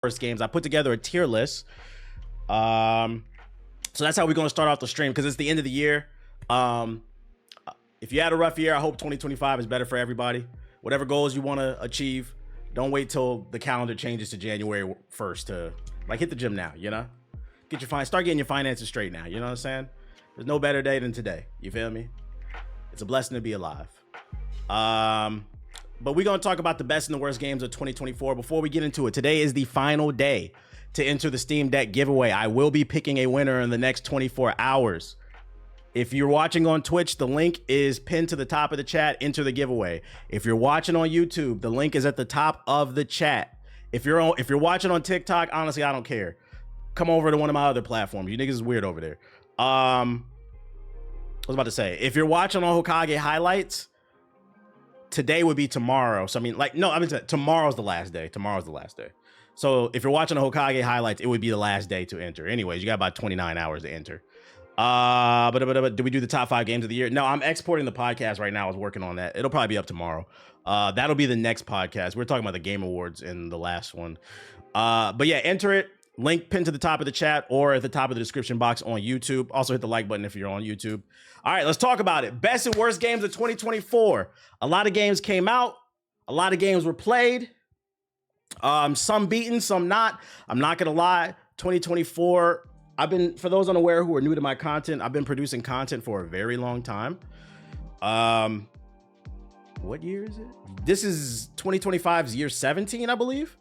worst games. I put together a tier list. So that's how we're going to start off the stream because it's the end of the year. If you had a rough year, I hope 2025 is better for everybody. Whatever goals you want to achieve, don't wait till the calendar changes to January 1st to like hit the gym now, you know? Start getting your finances straight now, you know what I'm saying? There's no better day than today, you feel me? It's a blessing to be alive. But we're going to talk about the best and the worst games of 2024. Before we get into it, today is the final day to enter the Steam Deck giveaway. I will be picking a winner in the next 24 hours. If you're watching on Twitch, the link is pinned to the top of the chat. Enter the giveaway. If you're watching on YouTube, the link is at the top of the chat. If you're watching on TikTok, honestly, I don't care. Come over to one of my other platforms. You niggas is weird over there. I was about to say, if you're watching on Hokage highlights, today would be tomorrow. So I mean, like, no, I mean tomorrow's the last day. Tomorrow's the last day. So if you're watching the Hokage highlights, it would be the last day to enter. Anyways, you got about 29 hours to enter. But do we do the top 5 games of the year? No, I'm exporting the podcast right now. I was working on that. It'll probably be up tomorrow. That'll be the next podcast. We're talking about the Game Awards in the last one. But yeah, enter it. Link pinned to the top of the chat or at the top of the description box on YouTube. Also hit the like button if you're on YouTube. All right, let's talk about it. Best and worst games of 2024. A lot of games came out. A lot of games were played. Some beaten, some not. I'm not gonna lie. 2024. For those unaware who are new to my content, I've been producing content for a very long time. What year is it? This is 2025's year 17, I believe.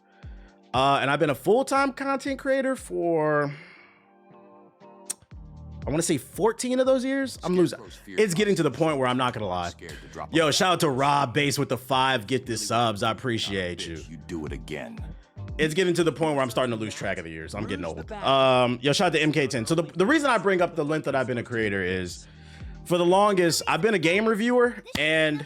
And I've been a full-time content creator for, I want to say 14 of those years. I'm losing. It's getting to the point where I'm not gonna lie. Yo, shout out to Rob Base with the 5 get this subs. I appreciate you. You do it again. It's getting to the point where I'm starting to lose track of the years. I'm getting old. Yo, shout out to MK10. So the reason I bring up the length that I've been a creator is, for the longest, I've been a game reviewer, and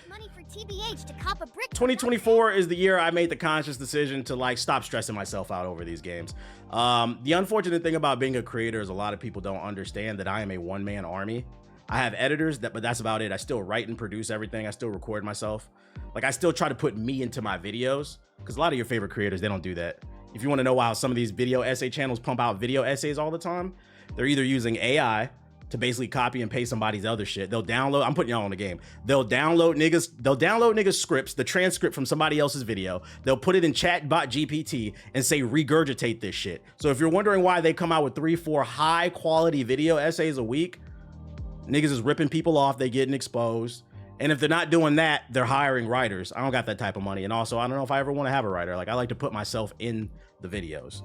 2024 is the year I made the conscious decision to like stop stressing myself out over these games. The unfortunate thing about being a creator is a lot of people don't understand that I am a one-man army. I have editors, but that's about it. I still write and produce everything. I still record myself. Like, I still try to put me into my videos, because a lot of your favorite creators, they don't do that. If you want to know how some of these video essay channels pump out video essays all the time, they're either using AI to basically copy and paste somebody's other shit. They'll download, I'm putting y'all on the game. They'll download niggas scripts, the transcript from somebody else's video. They'll put it in chatbot GPT and say, regurgitate this shit. So if you're wondering why they come out with 3-4 high quality video essays a week, niggas is ripping people off, they getting exposed. And if they're not doing that, they're hiring writers. I don't got that type of money. And also, I don't know if I ever want to have a writer. Like, I like to put myself in the videos.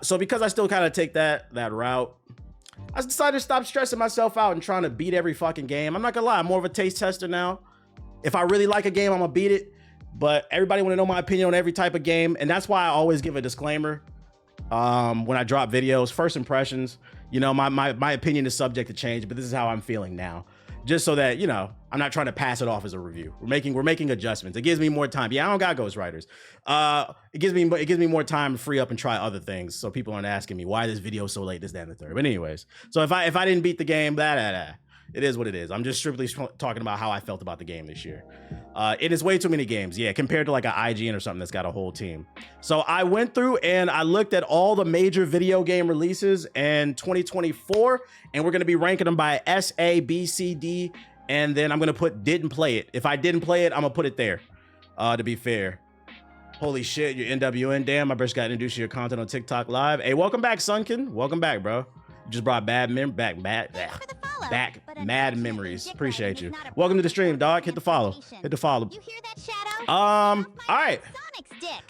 So because I still kind of take that route, I decided to stop stressing myself out and trying to beat every fucking game. I'm not gonna lie, I'm more of a taste tester now. If I really like a game, I'm gonna beat it. But everybody want to know my opinion on every type of game. And that's why I always give a disclaimer when I drop videos. First impressions, you know, my opinion is subject to change, but this is how I'm feeling now. Just so that, you know, I'm not trying to pass it off as a review. We're making adjustments. It gives me more time. Yeah, I don't got ghostwriters. It gives me more time to free up and try other things, so people aren't asking me why this video is so late, this, that, and the third. But anyways, so if I didn't beat the game, it is what it is. I'm just strictly talking about how I felt about the game this year. It is way too many games, yeah, compared to like an IGN or something that's got a whole team. So I went through and I looked at all the major video game releases in 2024, and we're gonna be ranking them by S, A, B, C, D, and then I'm gonna put didn't play it. If I didn't play it, I'm gonna put it there, to be fair. Holy shit, you're NWN. Damn, I just got introduced to your content on TikTok Live. Hey, welcome back, Sunken. Welcome back, bro. You just brought mad memories. Appreciate you. Welcome to the stream, dog. Hit the follow. Hit the follow. You hear that, Shadow? All right. Sonic's dick.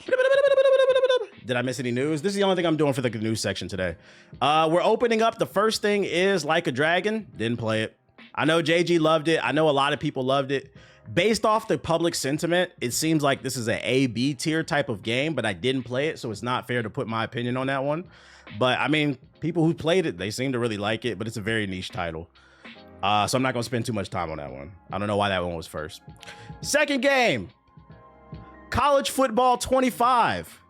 Did I miss any news? This is the only thing I'm doing for the news section today. We're opening up. The first thing is Like a Dragon. Didn't play it. I know JG loved it. I know a lot of people loved it. Based off the public sentiment, it seems like this is an A-B tier type of game, but I didn't play it, so it's not fair to put my opinion on that one. But I mean, people who played it, they seem to really like it, but it's a very niche title. So I'm not gonna spend too much time on that one. I don't know why that one was first. Second game, College Football 25.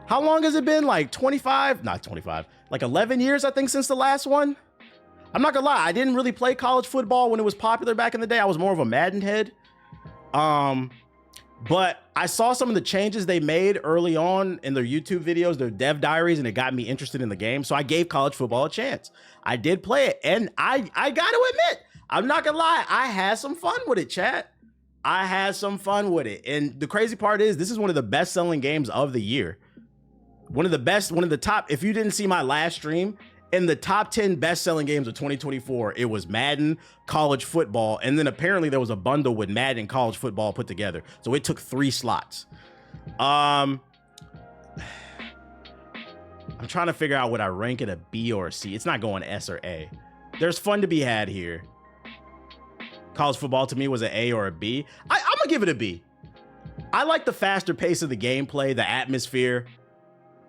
How long has it been? Like 25? Not 25. Like 11 years, I think, since the last one. I'm not gonna lie, I didn't really play college football when it was popular back in the day. I was more of a Madden head. But I saw some of the changes they made early on in their YouTube videos, their dev diaries, and it got me interested in the game. So I gave college football a chance. I did play it, and I got to admit, I'm not gonna lie, I had some fun with it, chat. I had some fun with it. And the crazy part is, this is one of the best-selling games of the year. One of the top, if you didn't see my last stream, in the top 10 best-selling games of 2024, it was Madden, college football, and then apparently there was a bundle with Madden and college football put together. So it took 3 slots. I'm trying to figure out what I rank it, a B or a C. It's not going S or A. There's fun to be had here. College football to me was an A or a B. I'm gonna give it a B. I like the faster pace of the gameplay, the atmosphere,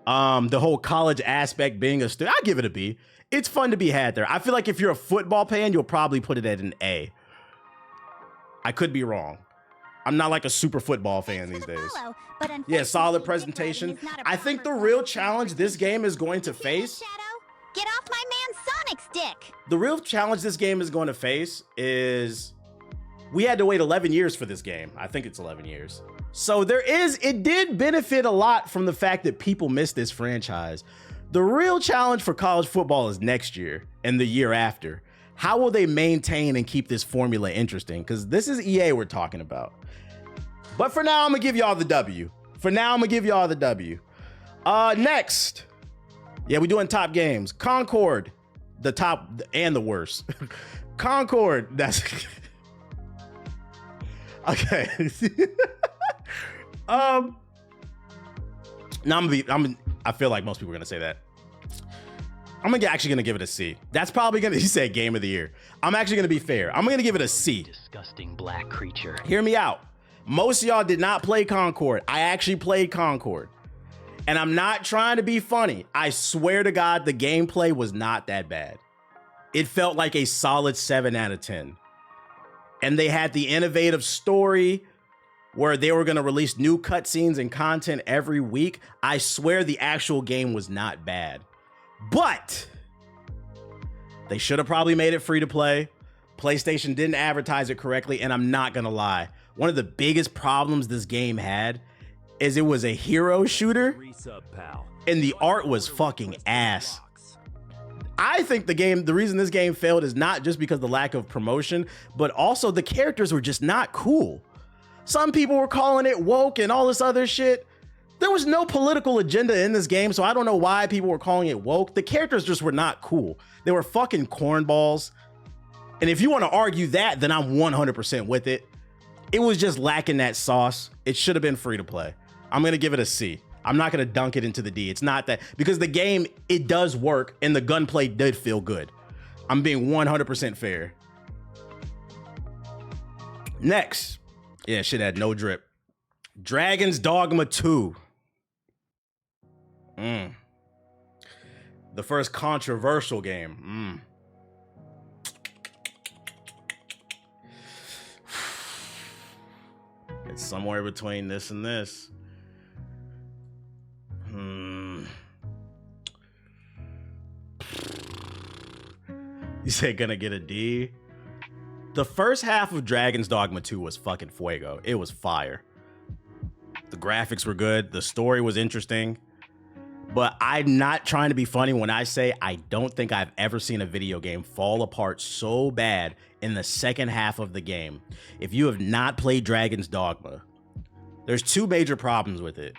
the whole college aspect being a student. I'll give it a B. It's fun to be had there. I feel like if you're a football fan, you'll probably put it at an A. I could be wrong. I'm not like a super football fan these days. Yeah, solid presentation. I think the real challenge this game is going to face... Get off my man Sonic's dick! The real challenge this game is going to face is... We had to wait 11 years for this game. I think it's 11 years. So it did benefit a lot from the fact that people miss this franchise. The real challenge for college football is next year and the year after. How will they maintain and keep this formula interesting? Because this is EA we're talking about. But for now, I'm gonna give y'all the W. Next. Yeah, we're doing top games. Concord, the top and the worst. Concord, that's... Okay. Now I feel like most people are gonna say that. I'm actually gonna give it a C. That's probably gonna, he said game of the year. I'm actually gonna be fair. I'm gonna give it a C. Disgusting black creature. Hear me out. Most of y'all did not play Concord. I actually played Concord. And I'm not trying to be funny. I swear to God, the gameplay was not that bad. It felt like a solid 7 out of 10. And they had the innovative story where they were going to release new cutscenes and content every week. I swear the actual game was not bad. But they should have probably made it free to play. PlayStation didn't advertise it correctly, and I'm not going to lie. One of the biggest problems this game had is it was a hero shooter, and the art was fucking ass. I think the reason this game failed is not just because of the lack of promotion, but also the characters were just not cool. Some people were calling it woke and all this other shit. There was no political agenda in this game, so I don't know why people were calling it woke. The characters just were not cool. They were fucking cornballs. And if you want to argue that, then I'm 100% with it. It was just lacking that sauce. It should have been free to play. I'm going to give it a C. I'm not going to dunk it into the D. It's not that, because the game, it does work and the gunplay did feel good. I'm being 100% fair. Next. Yeah, shit had no drip. Dragon's Dogma 2. The first controversial game. It's somewhere between this and this. You say gonna get a D? The first half of Dragon's Dogma 2 was fucking fuego. It was fire. The graphics were good. The story was interesting. But I'm not trying to be funny when I say I don't think I've ever seen a video game fall apart so bad in the second half of the game. If you have not played Dragon's Dogma, there's 2 major problems with it.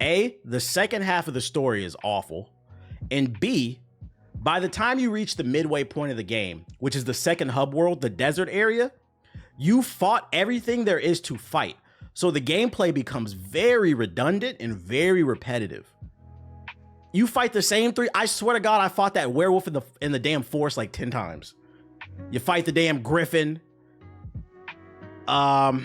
A, the second half of the story is awful. And B, by the time you reach the midway point of the game, which is the second hub world, the desert area, you fought everything there is to fight. So the gameplay becomes very redundant and very repetitive. You fight the same 3. I swear to God, I fought that werewolf in the damn forest like 10 times. You fight the damn griffin. Yeah,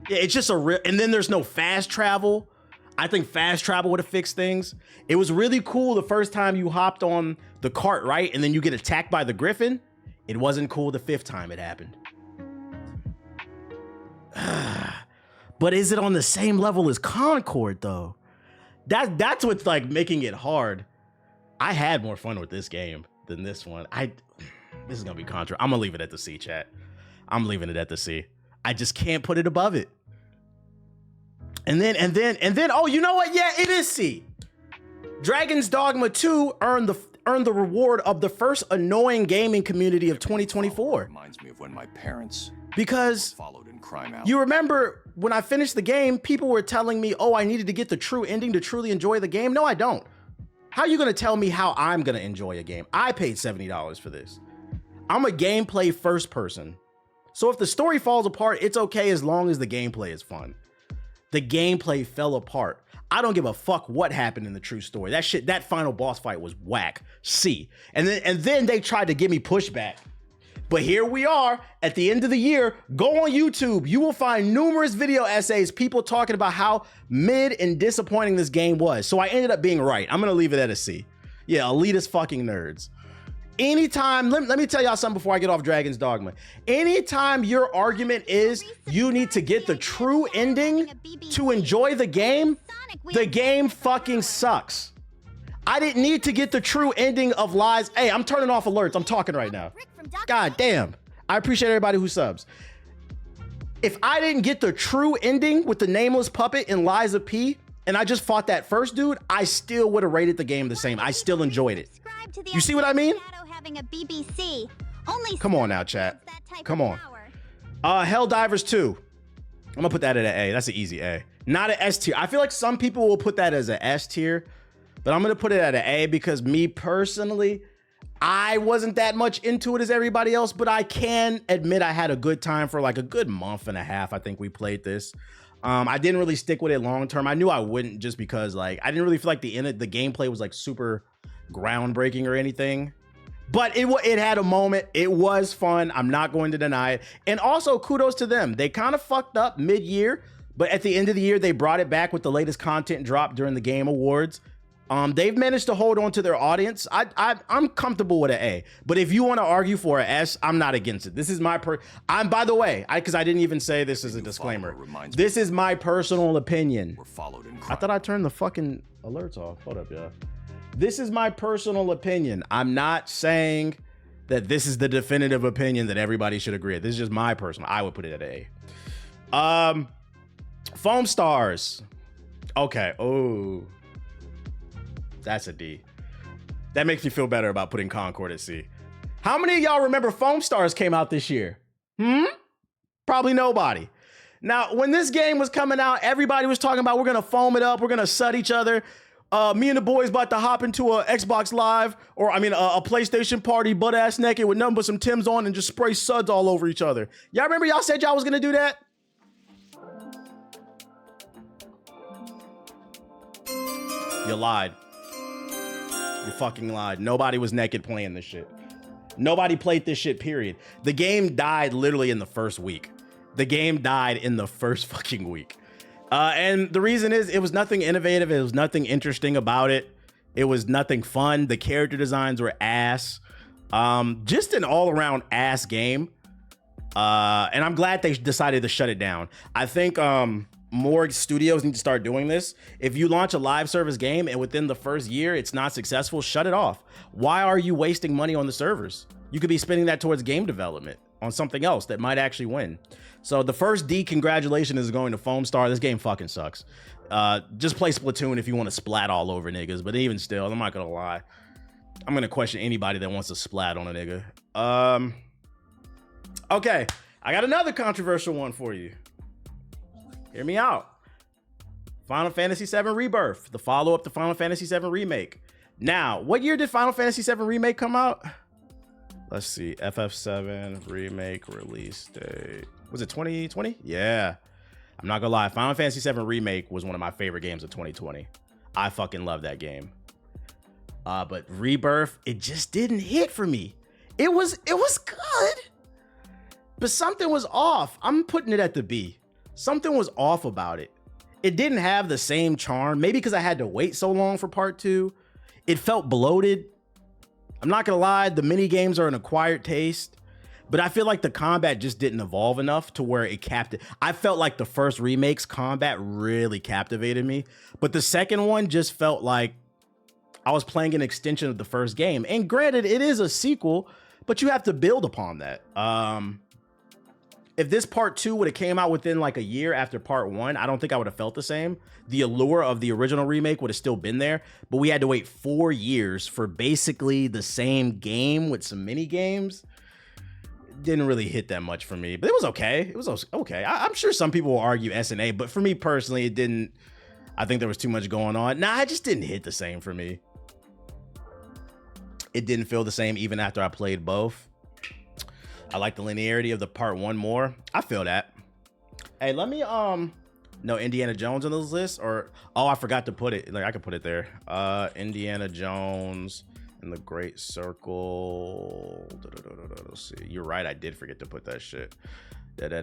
it's just a real, and then there's no fast travel. I think fast travel would have fixed things. It was really cool the first time you hopped on the cart, right? And then you get attacked by the griffin. It wasn't cool the 5th time it happened. But is it on the same level as Concord though? That's what's like making it hard. I had more fun with this game than this one. This is gonna be contra. I'm gonna leave it at the C, chat. I'm leaving it at the C. I just can't put it above it. And then, oh, you know what? Yeah, it is C. Dragon's Dogma 2 earned the reward of the first annoying gaming community of 2024. Reminds me of when my parents followed in crime out. You remember when I finished the game, people were telling me, oh, I needed to get the true ending to truly enjoy the game. No, I don't. How are you gonna tell me how I'm gonna enjoy a game? I paid $70 for this. I'm a gameplay first person. So if the story falls apart, it's okay as long as the gameplay is fun. The gameplay fell apart. I don't give a fuck what happened in the true story. That final boss fight was whack. C. And then they tried to give me pushback. But here we are at the end of the year. Go on YouTube. You will find numerous video essays, people talking about how mid and disappointing this game was. So I ended up being right. I'm gonna leave it at a C. Yeah, elitist fucking nerds. Anytime, let me tell y'all something before I get off Dragon's Dogma. Anytime your argument is you need to get the true ending to enjoy the game fucking sucks. I didn't need to get the true ending of Lies. Hey, I'm turning off alerts. I'm talking right now. God damn. I appreciate everybody who subs. If I didn't get the true ending with the nameless puppet in Lies of P, and I just fought that first dude, I still would have rated the game the same. I still enjoyed it. You see what I mean? Come on now, chat. Come on. Helldivers 2. I'm gonna put that at an A. That's an easy A. Not an S tier. I feel like some people will put that as an S tier, but I'm gonna put it at an A because me personally, I wasn't that much into it as everybody else, but I can admit I had a good time for like a good month and a half. I think we played this. I didn't really stick with it long term. I knew I wouldn't just because like I didn't really feel like the gameplay was like super groundbreaking or anything. But it had a moment. It was fun. I'm not going to deny it. And also kudos to them. They kind of fucked up mid-year, but at the end of the year, they brought it back with the latest content drop during the Game Awards. They've managed to hold on to their audience. I'm comfortable with an A, but if you want to argue for an S, I'm not against it. This is my by the way, because I didn't even say this as a disclaimer. This is my personal opinion. I thought I turned the fucking alerts off. Hold up, y'all. This is my personal opinion. I'm not saying that this is the definitive opinion that everybody should agree. This is just my personal. I would put it at A. Foamstars. Okay. Oh. That's a D. That makes me feel better about putting Concord at C. How many of y'all remember Foamstars came out this year? Probably nobody. Now, when this game was coming out, everybody was talking about we're gonna foam it up, we're gonna sud each other. Me and the boys about to hop into a Xbox Live, or I mean a PlayStation party, butt ass naked with nothing but some Timbs on and just spray suds all over each other. Y'all remember y'all said y'all was gonna do that? You lied. You fucking lied. Nobody was naked playing this shit. Nobody played this shit, period. The game died literally in the first week. The game died in the first fucking week. And the reason is it was nothing innovative. It was nothing interesting about it. It was nothing fun. The character designs were ass. Just an all around ass game. And I'm glad they decided to shut it down. I think, more studios need to start doing this. If you launch a live service game and within the first year it's not successful, shut it off. Why are you wasting money on the servers? You could be spending that towards game development on something else that might actually win. So the first D, congratulations, is going to Foamstar. This game fucking sucks. Just play Splatoon if you want to splat all over niggas, but even still, I'm not gonna lie. I'm gonna question anybody that wants to splat on a nigga. Okay, I got another controversial one for you. Hear me out. Final Fantasy VII Rebirth, the follow-up to Final Fantasy VII Remake. Now, what year did Final Fantasy VII Remake come out? Let's see, FF7 Remake release date. Was it 2020? Yeah. I'm not gonna lie, Final Fantasy VII Remake was one of my favorite games of 2020. I fucking love that game. But Rebirth, it just didn't hit for me. It was good, but something was off. I'm putting it at the B. Something was off about it. It didn't have the same charm, maybe because I had to wait so long for part 2. It felt bloated. I'm not gonna lie, the mini games are an acquired taste, but I feel like the combat just didn't evolve enough to where it I felt like the first remake's combat really captivated me, but the second one just felt like I was playing an extension of the first game. And granted, it is a sequel, but you have to build upon that. if this part 2 would have came out within like a year after part 1, I don't think I would have felt the same. The allure of the original remake would have still been there, but we had to wait 4 years for basically the same game with some mini games. Didn't really hit that much for me, but it was okay. It was okay. I'm sure some people will argue SNA, but for me personally, it didn't. I think there was too much going on. Nah, it just didn't hit the same for me. It didn't feel the same even after I played both. I like the linearity of the part 1 more. I feel that. Hey, let me no Indiana Jones on this list, or oh, I forgot to put it. Like I could put it there. Indiana Jones and the Great Circle. Let's see. You're right. I did forget to put that shit. Let's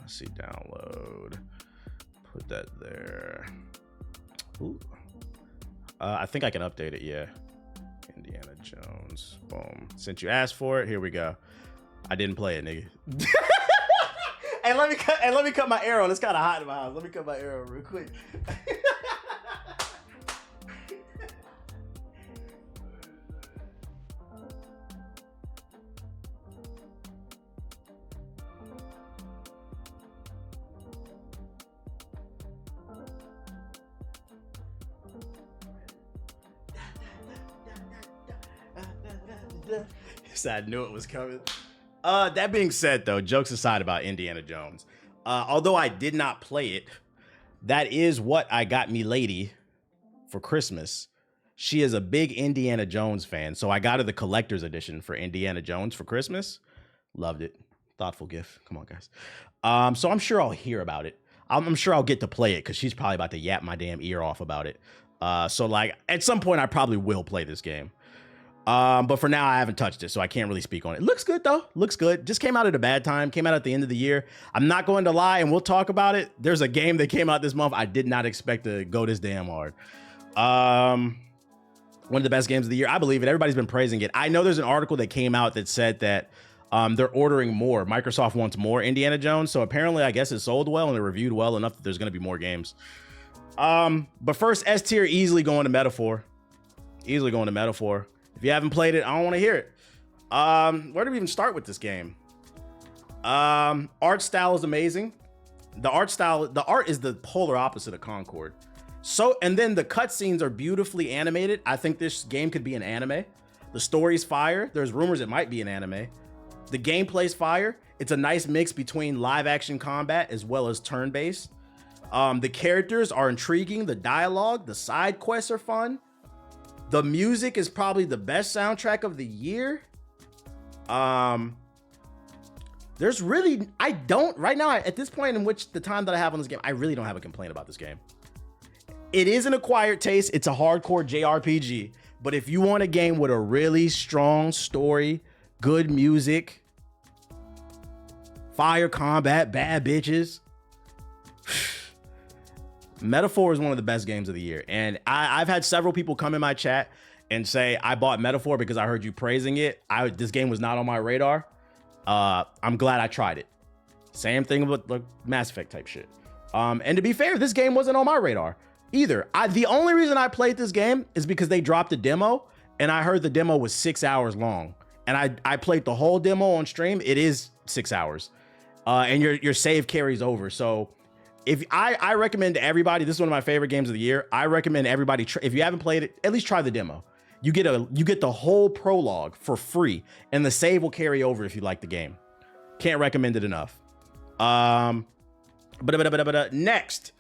see. Download. Put that there. Ooh. I think I can update it. Yeah. Indiana Jones. Boom. Since you asked for it, here we go. I didn't play it, nigga. And let me cut my arrow. It's kind of hot in my house. Let me cut my arrow real quick. I knew it was coming. That being said, though, jokes aside about Indiana Jones, although I did not play it, that is what I got me lady for Christmas. She is a big Indiana Jones fan, so I got her the collector's edition for Indiana Jones for Christmas. Loved it. Thoughtful gift. Come on, guys. So I'm sure I'll hear about it. I'm sure I'll get to play it because she's probably about to yap my damn ear off about it. So like at some point I probably will play this game. But for now, I haven't touched it, so I can't really speak on it. Looks good, though. Looks good. Just came out at a bad time. Came out at the end of the year. I'm not going to lie, and we'll talk about it. There's a game that came out this month I did not expect to go this damn hard. One of the best games of the year. I believe it. Everybody's been praising it. I know there's an article that came out that said that they're ordering more. Microsoft wants more Indiana Jones, so apparently I guess it sold well and it reviewed well enough that there's going to be more games. But first, S tier, easily going to Metaphor. Easily going to Metaphor. If you haven't played it, I don't want to hear it. Where do we even start with this game? Art style is amazing. The art is the polar opposite of Concord. So, and then the cutscenes are beautifully animated. I think this game could be an anime. The story's fire. There's rumors it might be an anime. The gameplay's fire. It's a nice mix between live action combat as well as turn-based. The characters are intriguing. The dialogue, the side quests are fun. The music is probably the best soundtrack of the year. There's really, I don't, right now, at this point in which the time that I have on this game, I really don't have a complaint about this game. It is an acquired taste. It's a hardcore JRPG. But if you want a game with a really strong story, good music, fire combat, bad bitches, Metaphor is one of the best games of the year. And I've had several people come in my chat and say, I bought Metaphor because I heard you praising it. This game was not on my radar. I'm glad I tried it. Same thing with like Mass Effect type shit. And to be fair, this game wasn't on my radar either. The only reason I played this game is because they dropped a demo and I heard the demo was 6 hours long. And I played the whole demo on stream. It is 6 hours. And your save carries over. So if I recommend to everybody, this is one of my favorite games of the year. I recommend everybody, if you haven't played it, at least try the demo. You get the whole prologue for free, and the save will carry over if you like the game. Can't recommend it enough. Next,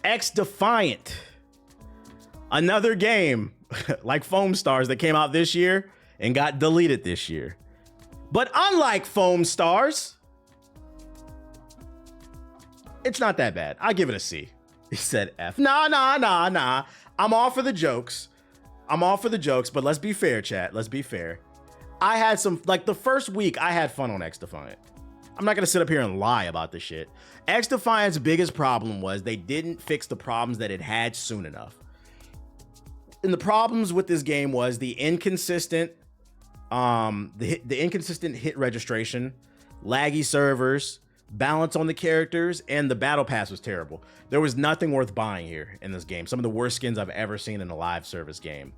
XDefiant, another game like Foamstars that came out this year and got deleted this year. But unlike Foamstars, it's not that bad. I give it a C. He said F. Nah. I'm all for the jokes. But let's be fair, chat. Let's be fair. I had some, like the first week, I had fun on XDefiant. I'm not gonna sit up here and lie about this shit. XDefiant's biggest problem was they didn't fix the problems that it had soon enough. And the problems with this game was the inconsistent hit registration, laggy servers, balance on the characters, and the battle pass was terrible. There was nothing worth buying here in this game. Some of the worst skins I've ever seen in a live service game.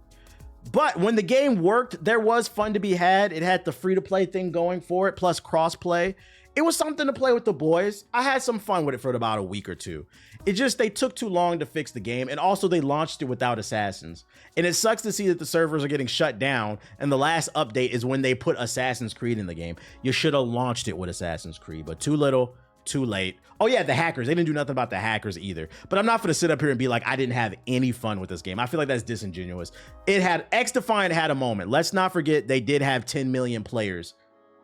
But when the game worked, there was fun to be had. It had the free-to-play thing going for it, plus cross-play. It was something to play with the boys. I had some fun with it for about a week or two. It just, they took too long to fix the game. And also they launched it without assassins. And it sucks to see that the servers are getting shut down. And the last update is when they put Assassin's Creed in the game. You should have launched it with Assassin's Creed, but too little, too late. Oh yeah, the hackers. They didn't do nothing about the hackers either. But I'm not going to sit up here and be like, I didn't have any fun with this game. I feel like that's disingenuous. It had, XDefiant had a moment. Let's not forget they did have 10 million players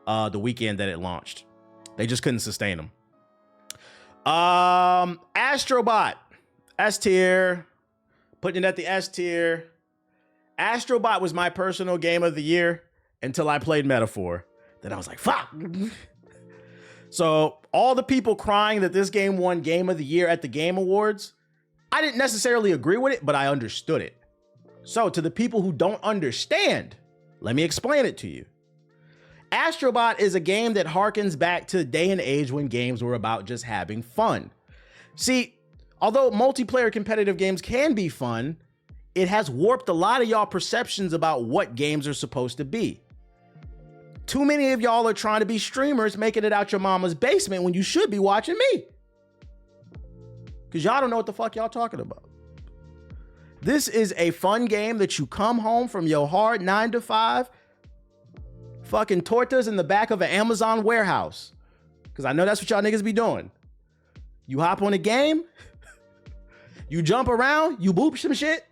the weekend that it launched. They just couldn't sustain them. Astro Bot, S tier, putting it at the S tier. Astro Bot was my personal game of the year until I played Metaphor. Then I was like, fuck. So all the people crying that this game won Game of the Year at the Game Awards, I didn't necessarily agree with it, but I understood it. So to the people who don't understand, let me explain it to you. Astro Bot is a game that harkens back to the day and age when games were about just having fun. See, although multiplayer competitive games can be fun, it has warped a lot of y'all perceptions about what games are supposed to be. Too many of y'all are trying to be streamers making it out your mama's basement when you should be watching me. Because y'all don't know what the fuck y'all talking about. This is a fun game that you come home from your hard 9 to 5, fucking tortas in the back of an Amazon warehouse. Because I know that's what y'all niggas be doing. You hop on a game, you jump around, you boop some shit,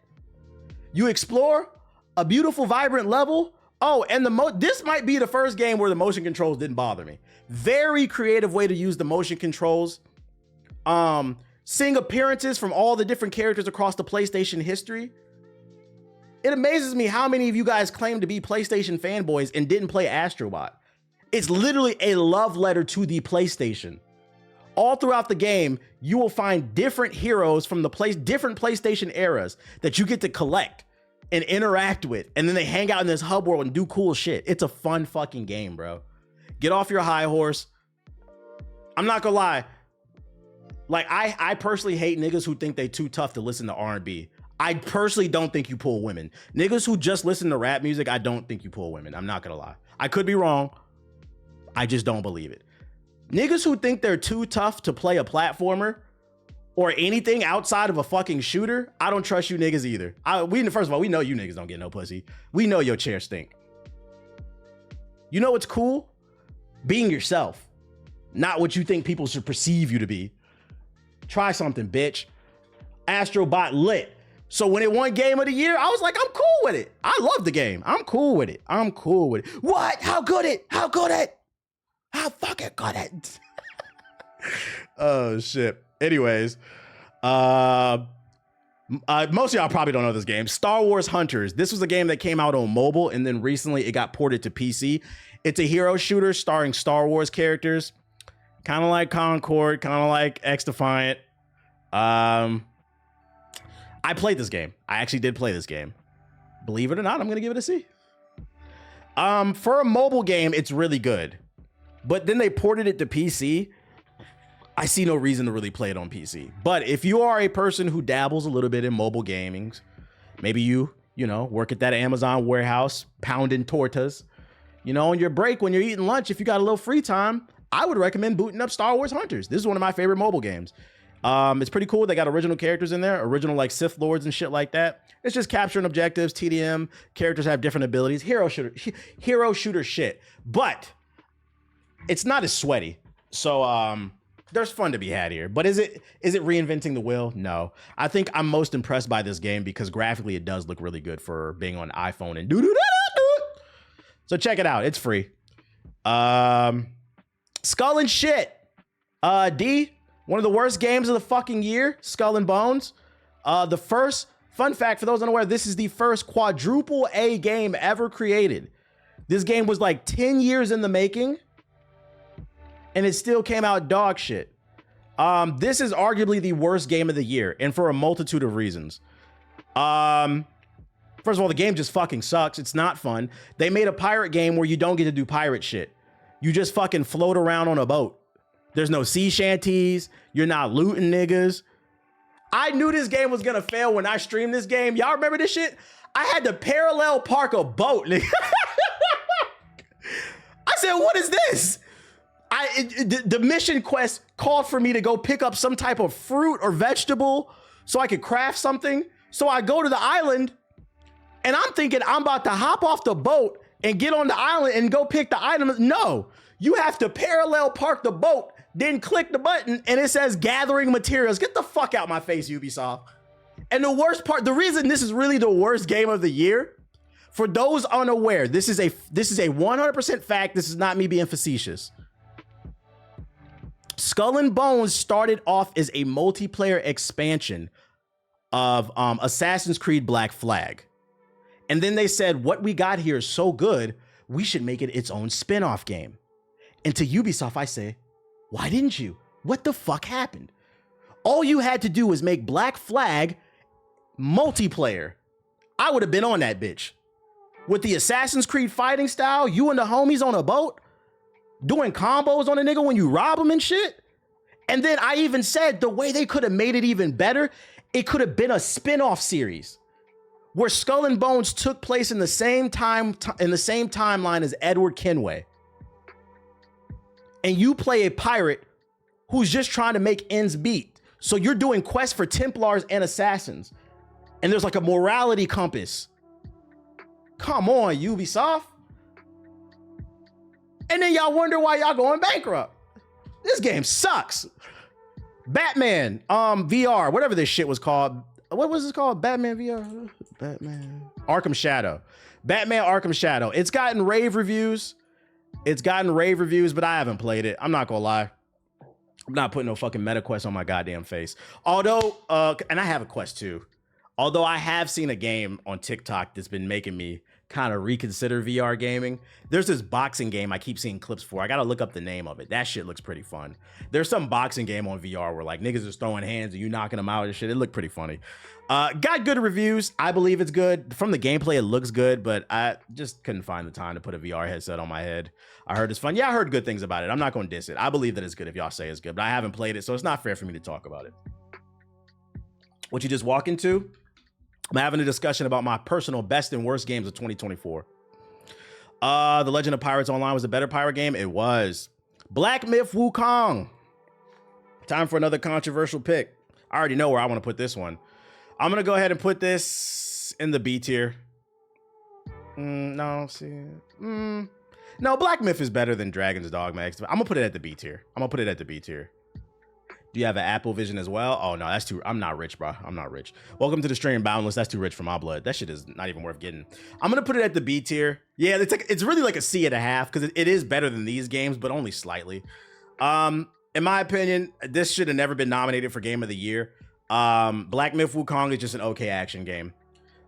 you explore a beautiful, vibrant level. Oh, and this might be the first game where the motion controls didn't bother me. Very creative way to use the motion controls. Seeing appearances from all the different characters across the PlayStation history. It amazes me how many of you guys claim to be PlayStation fanboys and didn't play Astro Bot. It's literally a love letter to the PlayStation. All throughout the game, you will find different heroes from the different PlayStation eras that you get to collect and interact with. And then they hang out in this hub world and do cool shit. It's a fun fucking game, bro. Get off your high horse. I'm not gonna lie. Like, I personally hate niggas who think they too tough to listen to R&B. I personally don't think you pull women. Niggas who just listen to rap music, I don't think you pull women. I'm not gonna lie. I could be wrong. I just don't believe it. Niggas who think they're too tough to play a platformer or anything outside of a fucking shooter, I don't trust you niggas either. First of all, we know you niggas don't get no pussy. We know your chair stink. You know what's cool? Being yourself. Not what you think people should perceive you to be. Try something, bitch. Astro Bot lit. So when it won Game of the Year, I was like, I'm cool with it. I love the game. I'm cool with it. I'm cool with it. What? How good it? How good it? How fucking good it? Oh, shit. Anyways, most of y'all probably don't know this game. Star Wars Hunters. This was a game that came out on mobile, and then recently it got ported to PC. It's a hero shooter starring Star Wars characters. Kind of like Concord, kind of like XDefiant. I played this game. I actually did play this game. Believe it or not, I'm going to give it a C. For a mobile game, it's really good. But then they ported it to PC. I see no reason to really play it on PC. But if you are a person who dabbles a little bit in mobile gaming, maybe you work at that Amazon warehouse pounding tortas, on your break when you're eating lunch, if you got a little free time, I would recommend booting up Star Wars Hunters. This is one of my favorite mobile games. It's pretty cool. They got original characters in there, original like Sith Lords and shit like that. It's just capturing objectives, TDM. Characters have different abilities. Hero shooter shit. But it's not as sweaty. So there's fun to be had here. But is it reinventing the wheel? No. I think I'm most impressed by this game because graphically it does look really good for being on iPhone and do. So check it out. It's free. Skull and Shit. D. One of the worst games of the fucking year, Skull and Bones. The first, fun fact for those unaware, this is the first quadruple A game ever created. This game was like 10 years in the making, and it still came out dog shit. This is arguably the worst game of the year, and for a multitude of reasons. First of all, the game just fucking sucks. It's not fun. They made a pirate game where you don't get to do pirate shit. You just fucking float around on a boat. There's no sea shanties. You're not looting niggas. I knew this game was gonna fail when I streamed this game. Y'all remember this shit? I had to parallel park a boat, nigga. I said, what is this? The mission quest called for me to go pick up some type of fruit or vegetable so I could craft something. So I go to the island and I'm thinking I'm about to hop off the boat and get on the island and go pick the item. No, you have to parallel park the boat, then click the button and it says gathering materials. Get the fuck out my face, Ubisoft. And the worst part, the reason this is really the worst game of the year, for those unaware, this is a 100% fact. This is not me being facetious. Skull and Bones started off as a multiplayer expansion of Assassin's Creed Black Flag. And then they said, what we got here is so good, we should make it its own spin-off game. And to Ubisoft, I say, why didn't you? What the fuck happened? All you had to do was make Black Flag multiplayer. I would have been on that bitch. With the Assassin's Creed fighting style, you and the homies on a boat, doing combos on a nigga when you rob him and shit. And then I even said the way they could have made it even better, it could have been a spin-off series where Skull and Bones took place in the same timeline as Edward Kenway. And you play a pirate who's just trying to make ends meet. So you're doing quests for Templars and Assassins. And there's like a morality compass. Come on, Ubisoft. And then y'all wonder why y'all going bankrupt. This game sucks. Batman, VR, whatever this shit was called. What was it called? Batman VR? Batman. Arkham Shadow. Batman Arkham Shadow. It's gotten rave reviews. But I haven't played it. I'm not gonna lie. I'm not putting no fucking meta quest on my goddamn face. Although, and I have a quest too. Although I have seen a game on TikTok that's been making me kind of reconsider VR gaming. There's this boxing game I keep seeing clips for. I gotta look up the name of it. That shit looks pretty fun. There's some boxing game on VR where like niggas is throwing hands and you knocking them out and shit. It looked pretty funny. Got good reviews. I believe it's good. From the gameplay, it looks good, but I just couldn't find the time to put a VR headset on my head. I heard it's fun. Yeah, I heard good things about it. I'm not gonna diss it. I believe that it's good if y'all say it's good, but I haven't played it, so it's not fair for me to talk about it. What you just walk into? I'm having a discussion about my personal best and worst games of 2024. The Legend of Pirates Online was a better pirate game. It was. Black Myth Wukong. Time for another controversial pick. I already know where I want to put this one. I'm going to go ahead and put this in the B tier. No, Black Myth is better than Dragon's Dogma. I'm going to put it at the B tier. Do you have an Apple Vision as well? Oh, no, that's too... I'm not rich, bro. I'm not rich. Welcome to the stream, Boundless. That's too rich for my blood. That shit is not even worth getting. I'm going to put it at the B tier. Yeah, it's really like a C.5 because it is better than these games, but only slightly. In my opinion, this should have never been nominated for Game of the Year. Black Myth Wukong is just an okay action game.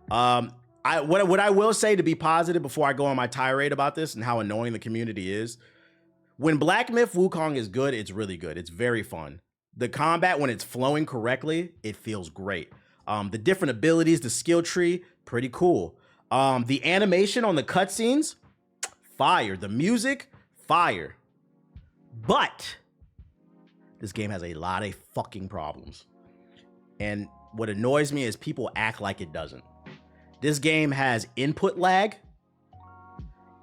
What I will say to be positive before I go on my tirade about this and how annoying the community is, when Black Myth Wukong is good, it's really good. It's very fun. The combat, when it's flowing correctly, it feels great. The different abilities, the skill tree, pretty cool. The animation on the cutscenes, fire. The music, fire. But this game has a lot of fucking problems. And what annoys me is people act like it doesn't. This game has input lag.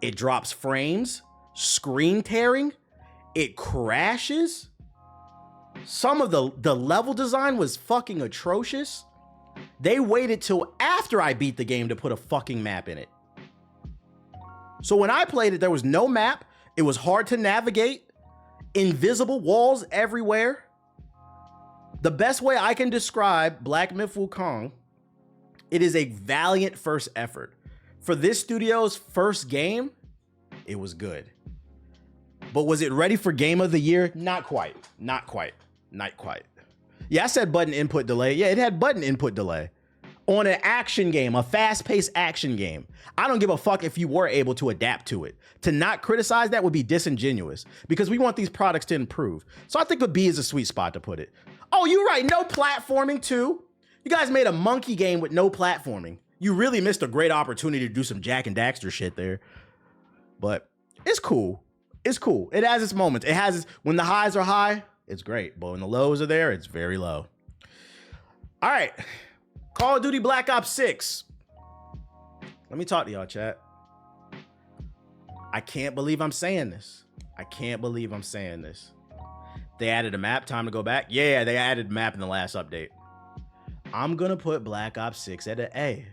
It drops frames, screen tearing. It crashes. Some of the level design was fucking atrocious. They waited till after I beat the game to put a fucking map in it. So when I played it, there was no map. It was hard to navigate. Invisible walls everywhere. The best way I can describe Black Myth Wukong, it is a valiant first effort. For this studio's first game, it was good. But was it ready for Game of the Year? Not quite. Yeah, I said button input delay. Yeah, it had button input delay. On an action game, a fast-paced action game. I don't give a fuck if you were able to adapt to it. To not criticize that would be disingenuous because we want these products to improve. So I think a B is a sweet spot to put it. Oh, you're right. No platforming too. You guys made a monkey game with no platforming. You really missed a great opportunity to do some Jack and Daxter shit there. But it's cool. It's cool. It has its moments. It has its, when the highs are high, it's great. But when the lows are there, it's very low. All right. Call of Duty Black Ops 6. Let me talk to y'all, chat. I can't believe I'm saying this. I can't believe I'm saying this. They added a map, time to go back. Yeah, they added a map in the last update. I'm gonna put Black Ops 6 at an A.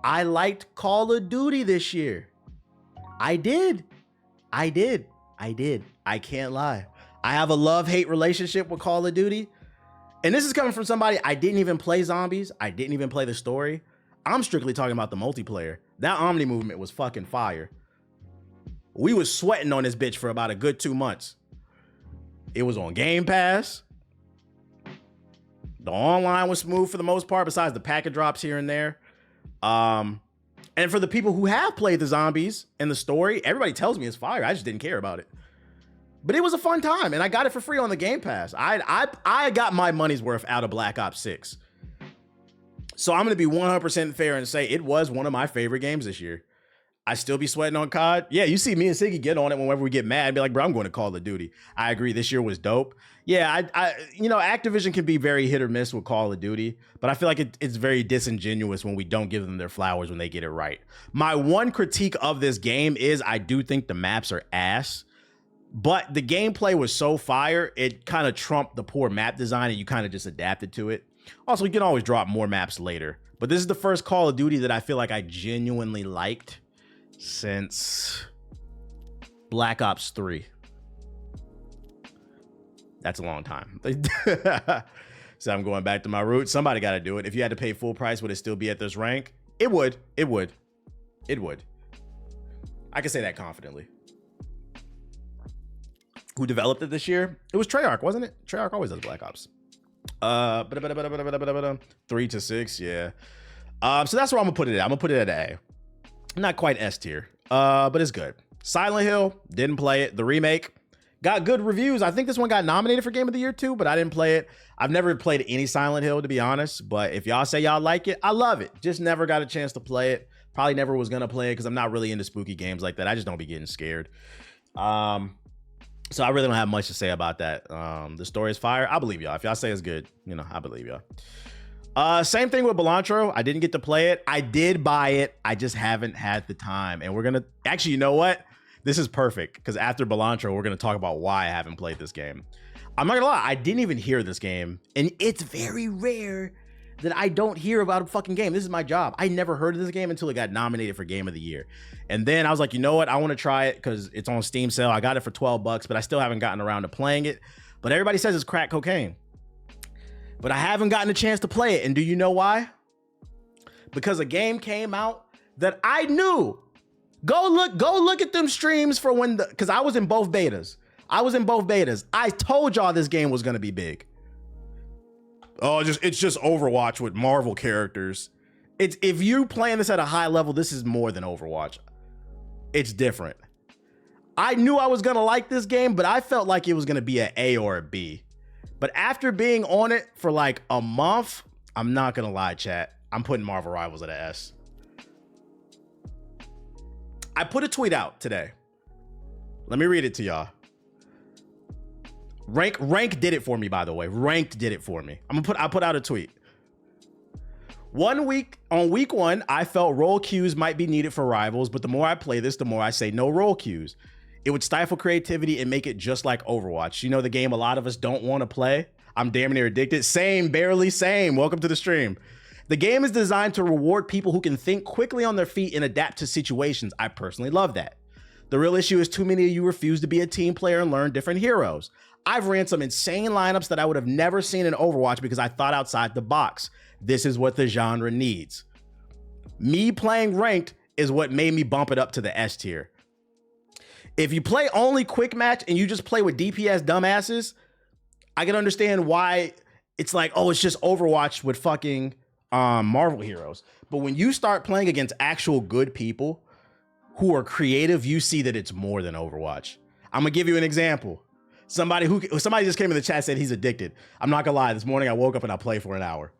I liked Call of Duty this year. I did. I can't lie. I have a love-hate relationship with Call of Duty. And this is coming from somebody, I didn't even play zombies. I didn't even play the story. I'm strictly talking about the multiplayer. That Omni movement was fucking fire. We was sweating on this bitch for about a good 2 months. It was on Game Pass. The online was smooth for the most part, besides the packet drops here and there. And for the people who have played the zombies and the story, everybody tells me it's fire. I just didn't care about it. But it was a fun time, and I got it for free on the Game Pass. I got my money's worth out of Black Ops 6. So I'm going to be 100% fair and say it was one of my favorite games this year. I still be sweating on COD. Yeah, you see me and Siggy get on it whenever we get mad and be like, bro, I'm going to Call of Duty. I agree, this year was dope. Yeah, you know, Activision can be very hit or miss with Call of Duty, but I feel like it's very disingenuous when we don't give them their flowers when they get it right. My one critique of this game is I do think the maps are ass, but the gameplay was so fire, it kind of trumped the poor map design and you kind of just adapted to it. Also, you can always drop more maps later, but this is the first Call of Duty that I feel like I genuinely liked since Black Ops 3. That's a long time. So I'm going back to my roots. Somebody got to do it. If you had to pay full price, would it still be at this rank? It would. It would. It would. I can say that confidently. Who developed it this year? It was Treyarch, wasn't it? Treyarch always does Black Ops. 3 to 6, yeah. So that's where I'm gonna put it at. I'm gonna put it at A. Not quite S tier, but it's good. Silent Hill, didn't play it. The remake got good reviews. I think this one got nominated for Game of the Year too, but I didn't play it. I've never played any Silent Hill, to be honest, but if y'all say y'all like it, I love it. Just never got a chance to play it. Probably never was gonna play it because I'm not really into spooky games like that. I just don't be getting scared. So I really don't have much to say about that. The story is fire. I believe y'all. If y'all say it's good, you know, I believe y'all. Same thing with Balatro. I didn't get to play it. I did buy it. I just haven't had the time. And we're going to actually, you know what? This is perfect because after Balatro, we're going to talk about why I haven't played this game. I'm not gonna lie. I didn't even hear this game, and it's very rare that I don't hear about a fucking game. This is my job. I never heard of this game until it got nominated for Game of the Year. And then I was like, you know what? I want to try it because it's on Steam sale. I got it for $12, but I still haven't gotten around to playing it. But everybody says it's crack cocaine. But I haven't gotten a chance to play it. And do you know why? Because a game came out that I knew. Go look at them streams for when because I was in both betas. I told y'all this game was gonna be big. Oh, it's just Overwatch with Marvel characters. It's if you playing this at a high level, this is more than Overwatch. It's different. I knew I was gonna like this game, but I felt like it was gonna be an A or a B. But after being on it for like a month, I'm not gonna lie, chat. I'm putting Marvel Rivals at an S. I put a tweet out today. Let me read it to y'all. Rank did it for me, by the way. Ranked did it for me. I put out a tweet. On week one, I felt role queues might be needed for Rivals, but the more I play this, the more I say no role queues. It would stifle creativity and make it just like Overwatch. You know, the game a lot of us don't want to play. I'm damn near addicted. Same, barely same. Welcome to the stream. The game is designed to reward people who can think quickly on their feet and adapt to situations. I personally love that. The real issue is too many of you refuse to be a team player and learn different heroes. I've ran some insane lineups that I would have never seen in Overwatch because I thought outside the box. This is what the genre needs. Me playing ranked is what made me bump it up to the S tier. If you play only quick match and you just play with DPS dumbasses, I can understand why it's like, oh, it's just Overwatch with fucking Marvel heroes. But when you start playing against actual good people who are creative, you see that it's more than Overwatch. I'm gonna give you an example. Somebody just came in the chat and said he's addicted. I'm not gonna lie, this morning I woke up and I played for an hour.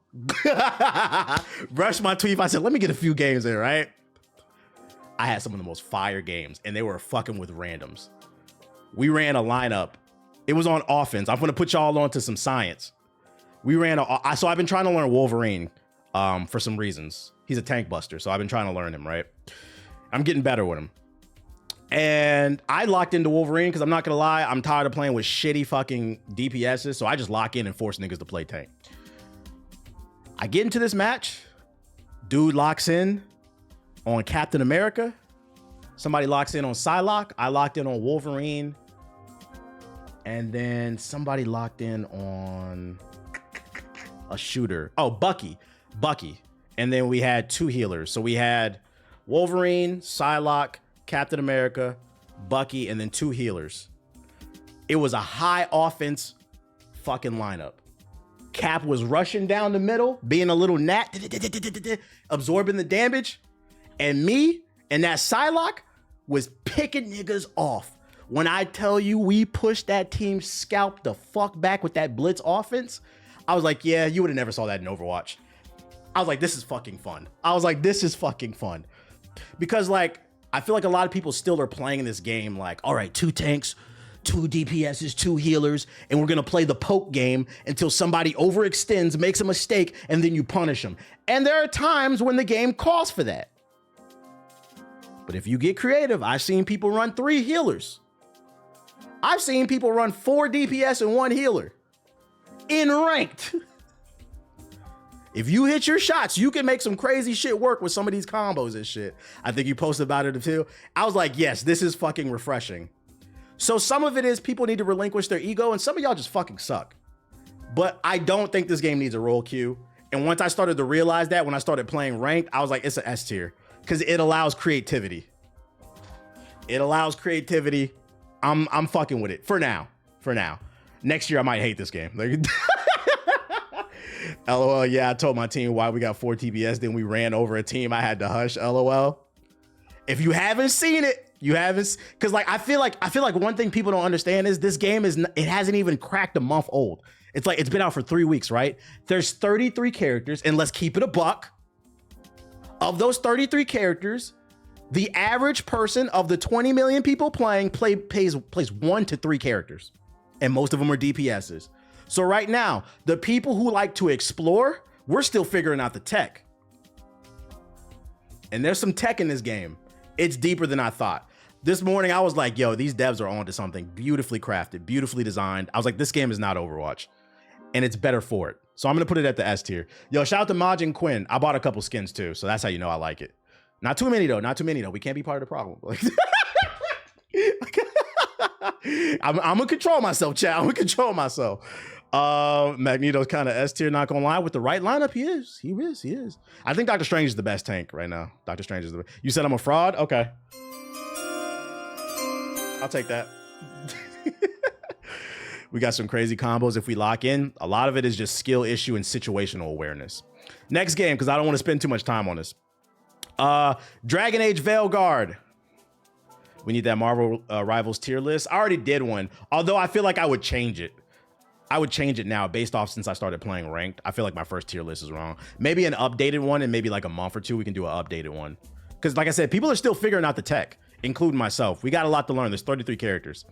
Brushed my teeth. I said, let me get a few games in, right? I had some of the most fire games and they were fucking with randoms. We ran a lineup. It was on offense. I'm gonna put y'all on to some science. So I've been trying to learn Wolverine for some reasons. He's a tank buster, so I've been trying to learn him, right? I'm getting better with him. And I locked into Wolverine because I'm not gonna lie, I'm tired of playing with shitty fucking DPSs, so I just lock in and force niggas to play tank. I get into this match, dude locks in on Captain America, somebody locks in on Psylocke, I locked in on Wolverine, and then somebody locked in on a shooter. Oh, Bucky. And then we had 2 healers. So we had Wolverine, Psylocke, Captain America, Bucky, and then 2 healers. It was a high offense fucking lineup. Cap was rushing down the middle, being a little gnat, absorbing the damage. And me and that Psylocke was picking niggas off. When I tell you we pushed that team scalp the fuck back with that blitz offense, I was like, yeah, you would have never saw that in Overwatch. I was like, this is fucking fun. Because like, I feel like a lot of people still are playing this game like, all right, 2 tanks, 2 DPSs, 2 healers, and we're gonna play the poke game until somebody overextends, makes a mistake, and then you punish them. And there are times when the game calls for that. But if you get creative, I've seen people run 3 healers. I've seen people run 4 DPS and 1 healer in ranked. If you hit your shots, you can make some crazy shit work with some of these combos and shit. I think you posted about it too. I was like, yes, this is fucking refreshing. So some of it is people need to relinquish their ego, and some of y'all just fucking suck. But I don't think this game needs a role queue. And once I started to realize that, when I started playing ranked, I was like, it's an S tier. Because it allows creativity. I'm fucking with it for now. Next year I might hate this game. Like, LOL. Yeah, I told my team why we got 4 TBS, then we ran over a team. I had to hush. LOL. If you haven't seen it, because like I feel like one thing people don't understand is this game it hasn't even cracked a month old. It's like it's been out for 3 weeks, right? There's 33 characters, and let's keep it a buck. Of those 33 characters, the average person of the 20 million people playing plays 1 to 3 characters, and most of them are DPSs. So right now, the people who like to explore, we're still figuring out the tech. And there's some tech in this game. It's deeper than I thought. This morning, I was like, yo, these devs are onto something. Beautifully crafted, beautifully designed. I was like, this game is not Overwatch, and it's better for it. So I'm gonna put it at the S tier. Yo, shout out to Majin Quinn. I bought a couple skins too, so that's how you know I like it. Not too many though. We can't be part of the problem. Like, I'm gonna control myself, chat. I'm gonna control myself. Magneto's kind of S tier, not gonna lie. With the right lineup, he is. I think Doctor Strange is the best tank right now. Doctor Strange is the best. You said I'm a fraud? Okay. I'll take that. We got some crazy combos if we lock in. A lot of it is just skill issue and situational awareness. Next game, because I don't want to spend too much time on this. Dragon Age Veilguard. We need that Marvel Rivals tier list. I already did one, although I feel like I would change it. I would change it now based off since I started playing ranked. I feel like my first tier list is wrong. Maybe an updated one, and maybe like a month or 2 we can do an updated one. Because like I said, people are still figuring out the tech, including myself. We got a lot to learn. There's 33 characters.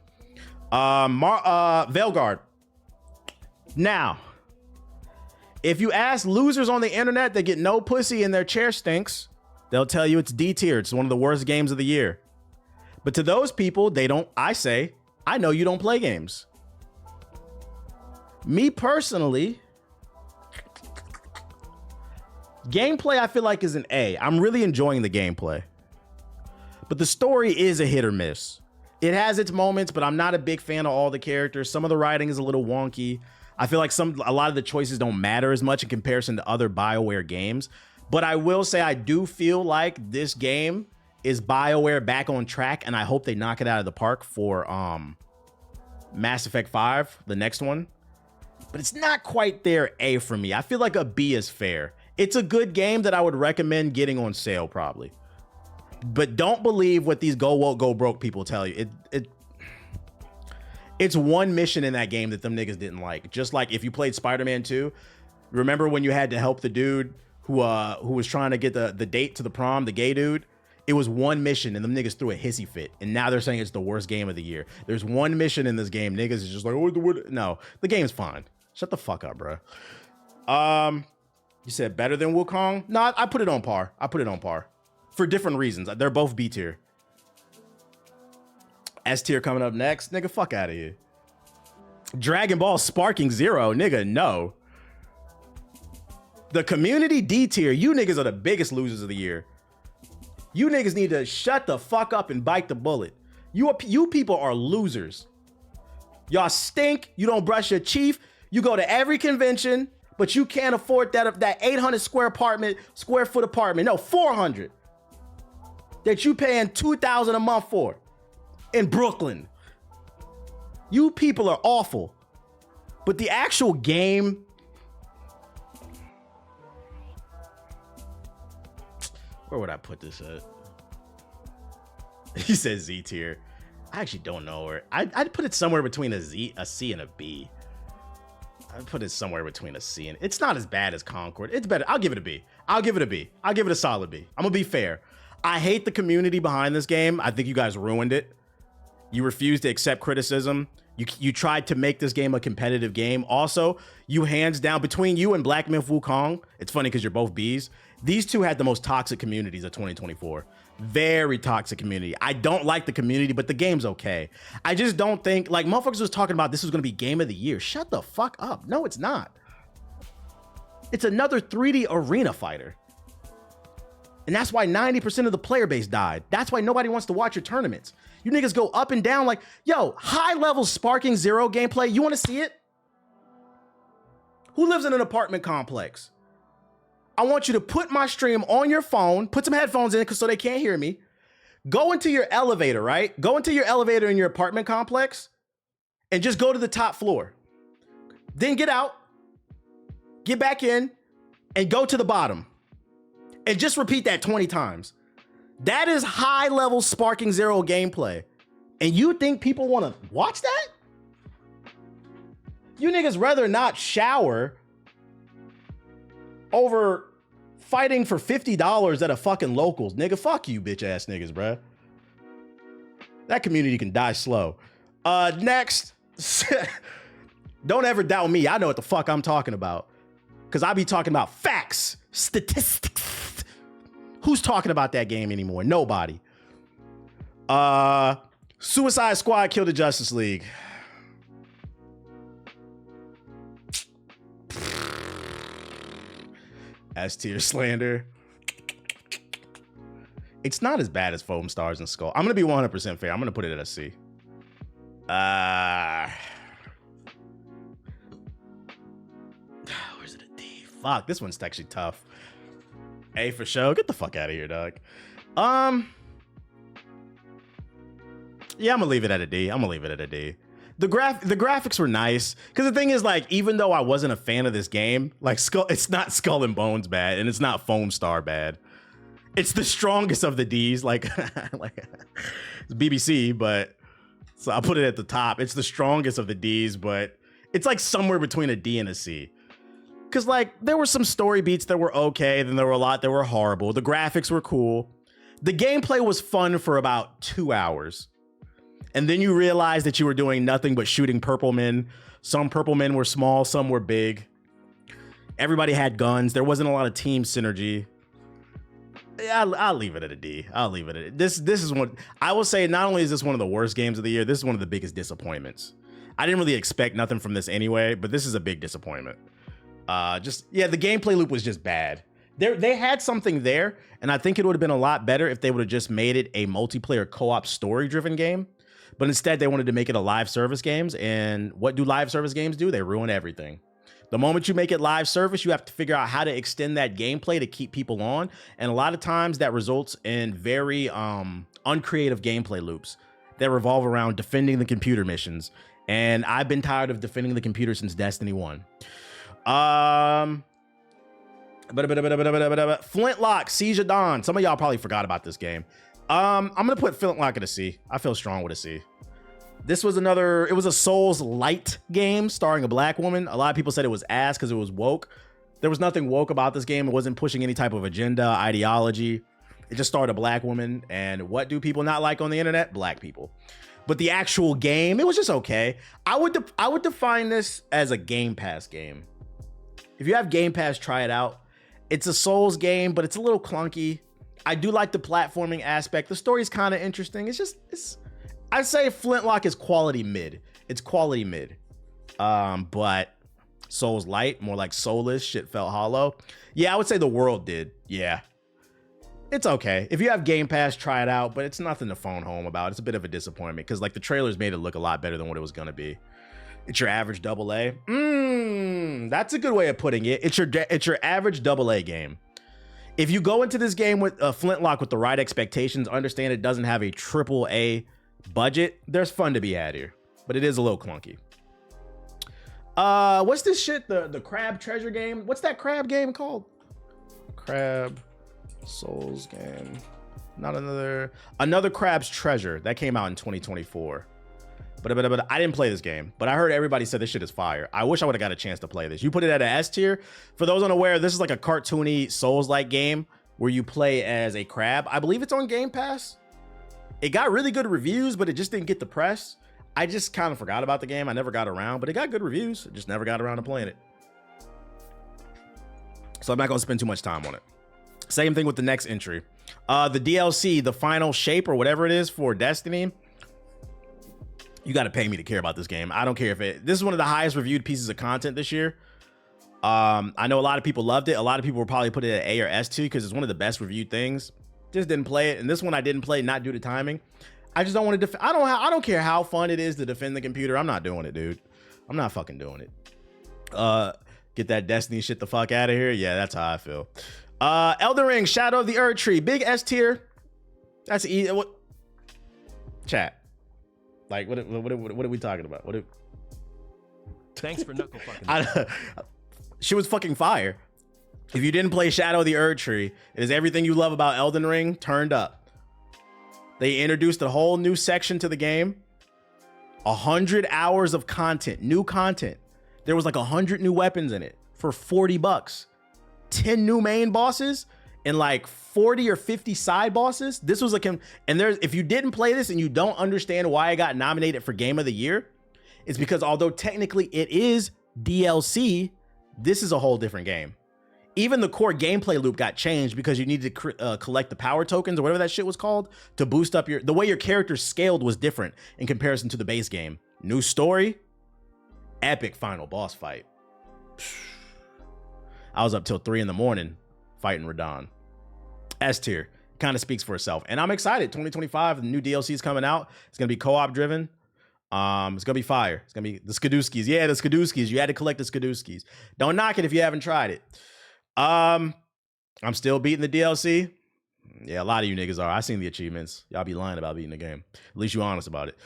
Veilguard. Now, if you ask losers on the internet that get no pussy and their chair stinks, they'll tell you it's D tier. It's one of the worst games of the year. But to those people, I know you don't play games. Me personally, gameplay I feel like is an A. I'm really enjoying the gameplay. But the story is a hit or miss. It has its moments, but I'm not a big fan of all the characters. Some of the writing is a little wonky. I feel like a lot of the choices don't matter as much in comparison to other BioWare games. But I will say I do feel like this game is BioWare back on track, and I hope they knock it out of the park for Mass Effect 5, the next one. But it's not quite there A for me. I feel like a B is fair. It's a good game that I would recommend getting on sale probably. But don't believe what these go woke, go broke people tell you. It's one mission in that game that them niggas didn't like. Just like if you played Spider-Man 2, remember when you had to help the dude who was trying to get the date to the prom, the gay dude? It was one mission and them niggas threw a hissy fit. And now they're saying it's the worst game of the year. There's one mission in this game. Niggas is just like, no, the game's fine. Shut the fuck up, bro. You said better than Wukong? No, I put it on par. For different reasons. They're both B tier. S tier coming up next. Nigga, fuck out of here. Dragon Ball Sparking Zero. Nigga, no. The community D tier. You niggas are the biggest losers of the year. You niggas need to shut the fuck up and bite the bullet. You people are losers. Y'all stink. You don't brush your teeth. You go to every convention, but you can't afford that 800 square foot apartment. No, 400. That you paying $2,000 a month for in Brooklyn. You people are awful. But the actual game, where would I put this at? He says Z tier. I actually don't know where. I'd put it somewhere between a C, and a B. I'd put it somewhere between a C and. It's not as bad as Concord. It's better. I'll give it a B. I'll give it a B. I'll give it a solid B. I'm gonna be fair. I hate the community behind this game. I think you guys ruined it. You refused to accept criticism. You tried to make this game a competitive game. Also, you hands down, between you and Black Myth Wukong, it's funny because you're both Bs. These two had the most toxic communities of 2024. Very toxic community. I don't like the community, but the game's okay. I just don't think, like, motherfuckers was talking about this was gonna be game of the year. Shut the fuck up. No, it's not. It's another 3D arena fighter. And that's why 90% of the player base died. That's why nobody wants to watch your tournaments. You niggas go up and down like, yo, high level Sparking Zero gameplay. You want to see it? Who lives in an apartment complex? I want you to put my stream on your phone, put some headphones in so they can't hear me. Go into your elevator, right? Go into your elevator in your apartment complex and just go to the top floor. Then get out, get back in, and go to the bottom. And just repeat that 20 times. That is high level Sparking Zero gameplay. And you think people want to watch that? You niggas rather not shower over fighting for $50 at a fucking locals. Nigga, fuck you, bitch ass niggas, bruh. That community can die slow. Next. Don't ever doubt me. I know what the fuck I'm talking about. Because I be talking about facts, statistics. Who's talking about that game anymore? Nobody. Suicide Squad killed the Justice League. S tier slander. It's not as bad as Foamstars and Skull. I'm gonna be 100% fair. I'm gonna put it at a C. Where's it a D? Fuck, this one's actually tough. A for show. Get the fuck out of here, dog. Yeah, I'm gonna leave it at a D. The graphics were nice. Because the thing is, like, even though I wasn't a fan of this game, like, it's not Skull and Bones bad, and it's not Foamstar bad. It's the strongest of the Ds, like, it's BBC, but so I'll put it at the top. It's the strongest of the Ds, but it's like somewhere between a D and a C. Because, like, there were some story beats that were okay, then there were a lot that were horrible. The graphics were cool. The gameplay was fun for about 2 hours. And then you realized that you were doing nothing but shooting purple men. Some purple men were small, some were big. Everybody had guns. There wasn't a lot of team synergy. Yeah, I'll leave it at a D. I'll leave it at this. This is one. I will say, not only is this one of the worst games of the year, this is one of the biggest disappointments. I didn't really expect nothing from this anyway, but this is a big disappointment. The gameplay loop was just bad. They had something there, and I think it would have been a lot better if they would have just made it a multiplayer co-op story-driven game. But instead, they wanted to make it a live service games, and what do live service games do? They ruin everything. The moment you make it live service, you have to figure out how to extend that gameplay to keep people on, and a lot of times that results in very uncreative gameplay loops that revolve around defending the computer missions. And I've been tired of defending the computer since Destiny 1. Flintlock, Siege of Dawn. Some of y'all probably forgot about this game. I'm gonna put Flintlock at a C. I feel strong with a C. This was it was a Souls light game starring a black woman. A lot of people said it was ass because it was woke. There was nothing woke about this game. It wasn't pushing any type of agenda, ideology. It just starred a black woman. And what do people not like on the internet? Black people. But the actual game, it was just okay. I would define this as a Game Pass game. If you have Game Pass, try it out. It's a Souls game, but it's a little clunky. I do like the platforming aspect. The story's kind of interesting. I'd say Flintlock is quality mid. It's quality mid. But Souls light, more like soulless, shit felt hollow. Yeah, I would say the world did. Yeah. It's okay. If you have Game Pass, try it out, but it's nothing to phone home about. It's a bit of a disappointment because like the trailers made it look a lot better than what it was gonna be. It's your average AA. That's a good way of putting it. It's your average AA game. If you go into this game with Flintlock with the right expectations, understand it doesn't have a AAA budget, there's fun to be had here, but it is a little clunky. What's this shit? The crab treasure game? What's that crab game called? Crab Souls game. Not another Crab's Treasure that came out in 2024. But I didn't play this game, but I heard everybody said this shit is fire. I wish I would have got a chance to play this. You put it at an S tier. For those unaware, this is like a cartoony Souls-like game where you play as a crab. I believe it's on Game Pass. It got really good reviews, but it just didn't get the press. I just kind of forgot about the game. I never got around, but it got good reviews. I just never got around to playing it. So I'm not going to spend too much time on it. Same thing with the next entry. The DLC, the final shape or whatever it is for Destiny. You got to pay me to care about this game. I don't care if this is one of the highest reviewed pieces of content this year. I know a lot of people loved it. A lot of people will probably put it at A or S tier because it's one of the best reviewed things. Just didn't play it. And this one I didn't play, not due to timing. I just don't want to I don't care how fun it is to defend the computer. I'm not doing it, dude. I'm not fucking doing it. Get that Destiny shit the fuck out of here. Yeah, that's how I feel. Elden Ring, Shadow of the Erd Tree, big S tier. That's easy. What? Chat. Like, what are we talking about? Thanks for knuckle fucking. She was fucking fire. If you didn't play Shadow of the Erd Tree, it is everything you love about Elden Ring turned up. They introduced a whole new section to the game. 100 hours of content, new content. There was like 100 new weapons in it for $40. 10 new main bosses and like 40 or 50 side bosses. This was like, and if you didn't play this and you don't understand why I got nominated for Game of the Year, it's because although technically it is DLC, this is a whole different game. Even the core gameplay loop got changed because you needed to collect the power tokens or whatever that shit was called to boost up the way your character scaled was different in comparison to the base game. New story, epic final boss fight. I was up till 3 a.m. fighting Radon. S tier, kind of speaks for itself. And I'm excited. 2025, the new DLC is coming out. It's going to be co-op driven. It's going to be fire. It's going to be the Skadooskies. Yeah, the Skadooskies. You had to collect the Skadooskies. Don't knock it if you haven't tried it. I'm still beating the DLC. Yeah, a lot of you niggas are. I seen the achievements. Y'all be lying about beating the game. At least you honest about it.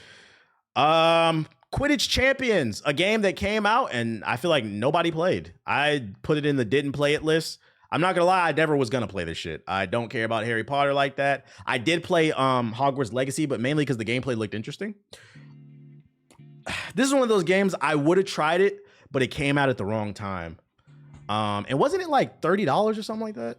Quidditch Champions, a game that came out and I feel like nobody played. I put it in the didn't play it list. I'm not gonna lie, I never was gonna play this shit. I don't care about Harry Potter like that. I did play Hogwarts Legacy, but mainly because the gameplay looked interesting. This is one of those games I would have tried it, but it came out at the wrong time. And wasn't it like $30 or something like that?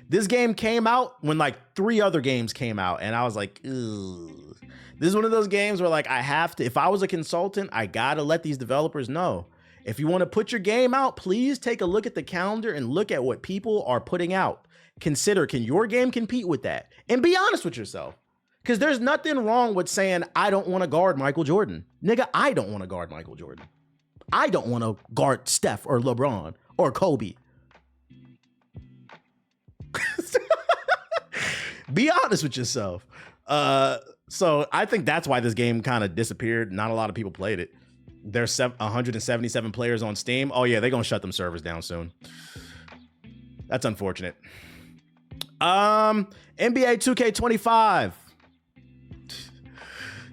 This game came out when like 3 other games came out, and I was like, ugh. This is one of those games where like I have to, if I was a consultant, I gotta let these developers know. If you want to put your game out, please take a look at the calendar and look at what people are putting out. Consider, can your game compete with that? And be honest with yourself. Because there's nothing wrong with saying, I don't want to guard Michael Jordan. Nigga, I don't want to guard Michael Jordan. I don't want to guard Steph or LeBron or Kobe. Be honest with yourself. So I think that's why this game kind of disappeared. Not a lot of people played it. There's 177 players on Steam. Oh yeah, they're gonna shut them servers down soon. That's unfortunate. NBA 2K25.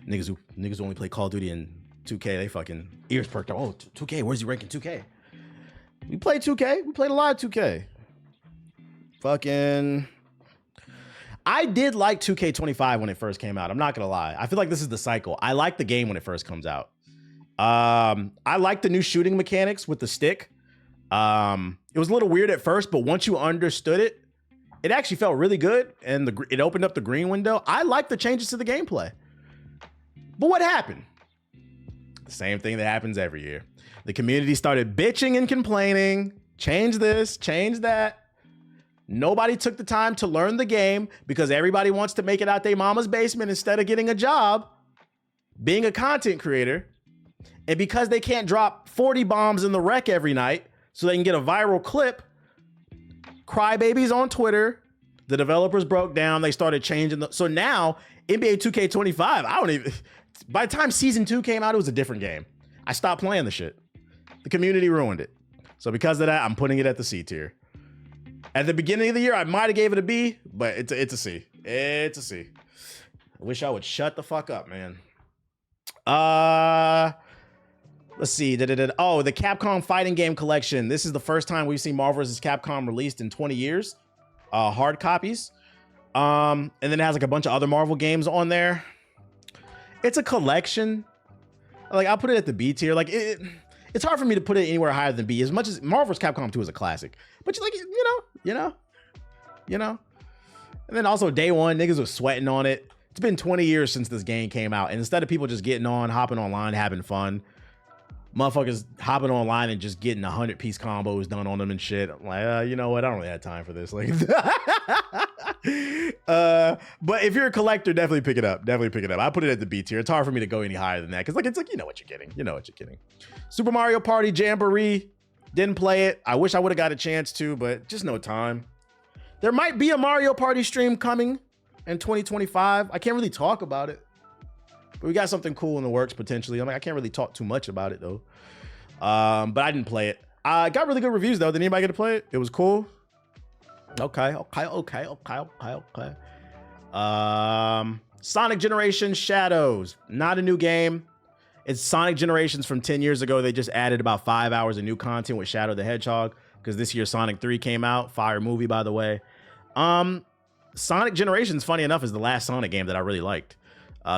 Niggas who only play Call of Duty and 2K, they fucking ears perked up. Oh, 2K, where's he ranking 2K? We played 2K. We played a lot of 2K. Fucking... I did like 2K25 when it first came out. I'm not gonna lie. I feel like this is the cycle. I like the game when it first comes out. I like the new shooting mechanics with the stick. It was a little weird at first, but once you understood it, it actually felt really good, and it opened up the green window. I like the changes to the gameplay. But what happened? The same thing that happens every year. The community started bitching and complaining. Change this, change that. Nobody took the time to learn the game because everybody wants to make it out their mama's basement instead of getting a job. being a content creator, and because they can't drop 40 bombs in the wreck every night so they can get a viral clip, crybabies on Twitter, the developers broke down, they started changing so now NBA 2K25, by the time season 2 came out, it was a different game. I stopped playing the shit. The community ruined it. So because of that, I'm putting it at the C tier. At the beginning of the year, I might have gave it a B, but it's a C. It's a C. I wish I would shut the fuck up, man. Let's see. Oh, the Capcom Fighting Game Collection. This is the first time we've seen Marvel vs. Capcom released in 20 years. Hard copies. And then it has like a bunch of other Marvel games on there. It's a collection. Like, I'll put it at the B tier. Like, it's hard for me to put it anywhere higher than B, as much as Marvel vs. Capcom 2 is a classic. But like, you know. And then also day one, niggas was sweating on it. It's been 20 years since this game came out. And instead of people just getting on, hopping online, having fun, motherfuckers hopping online and just getting 100-piece combos done on them and shit. I'm like, you know what? I don't really have time for this. Like, but if you're a collector, definitely pick it up. Definitely pick it up. I put it at the B tier. It's hard for me to go any higher than that because, like, it's like, you know what you're getting. You know what you're getting. Super Mario Party Jamboree. Didn't play it. I wish I would have got a chance to, but just no time. There might be a Mario Party stream coming in 2025. I can't really talk about it. But we got something cool in the works potentially. I'm like, I can't really talk too much about it though. But I didn't play it. I got really good reviews though. Did anybody get to play it? It was cool. Okay. Sonic Generations Shadows. Not a new game. It's Sonic Generations from 10 years ago. They just added about 5 hours of new content with Shadow the Hedgehog because this year Sonic 3 came out. Fire movie, by the way. Sonic Generations, funny enough, is the last Sonic game that I really liked.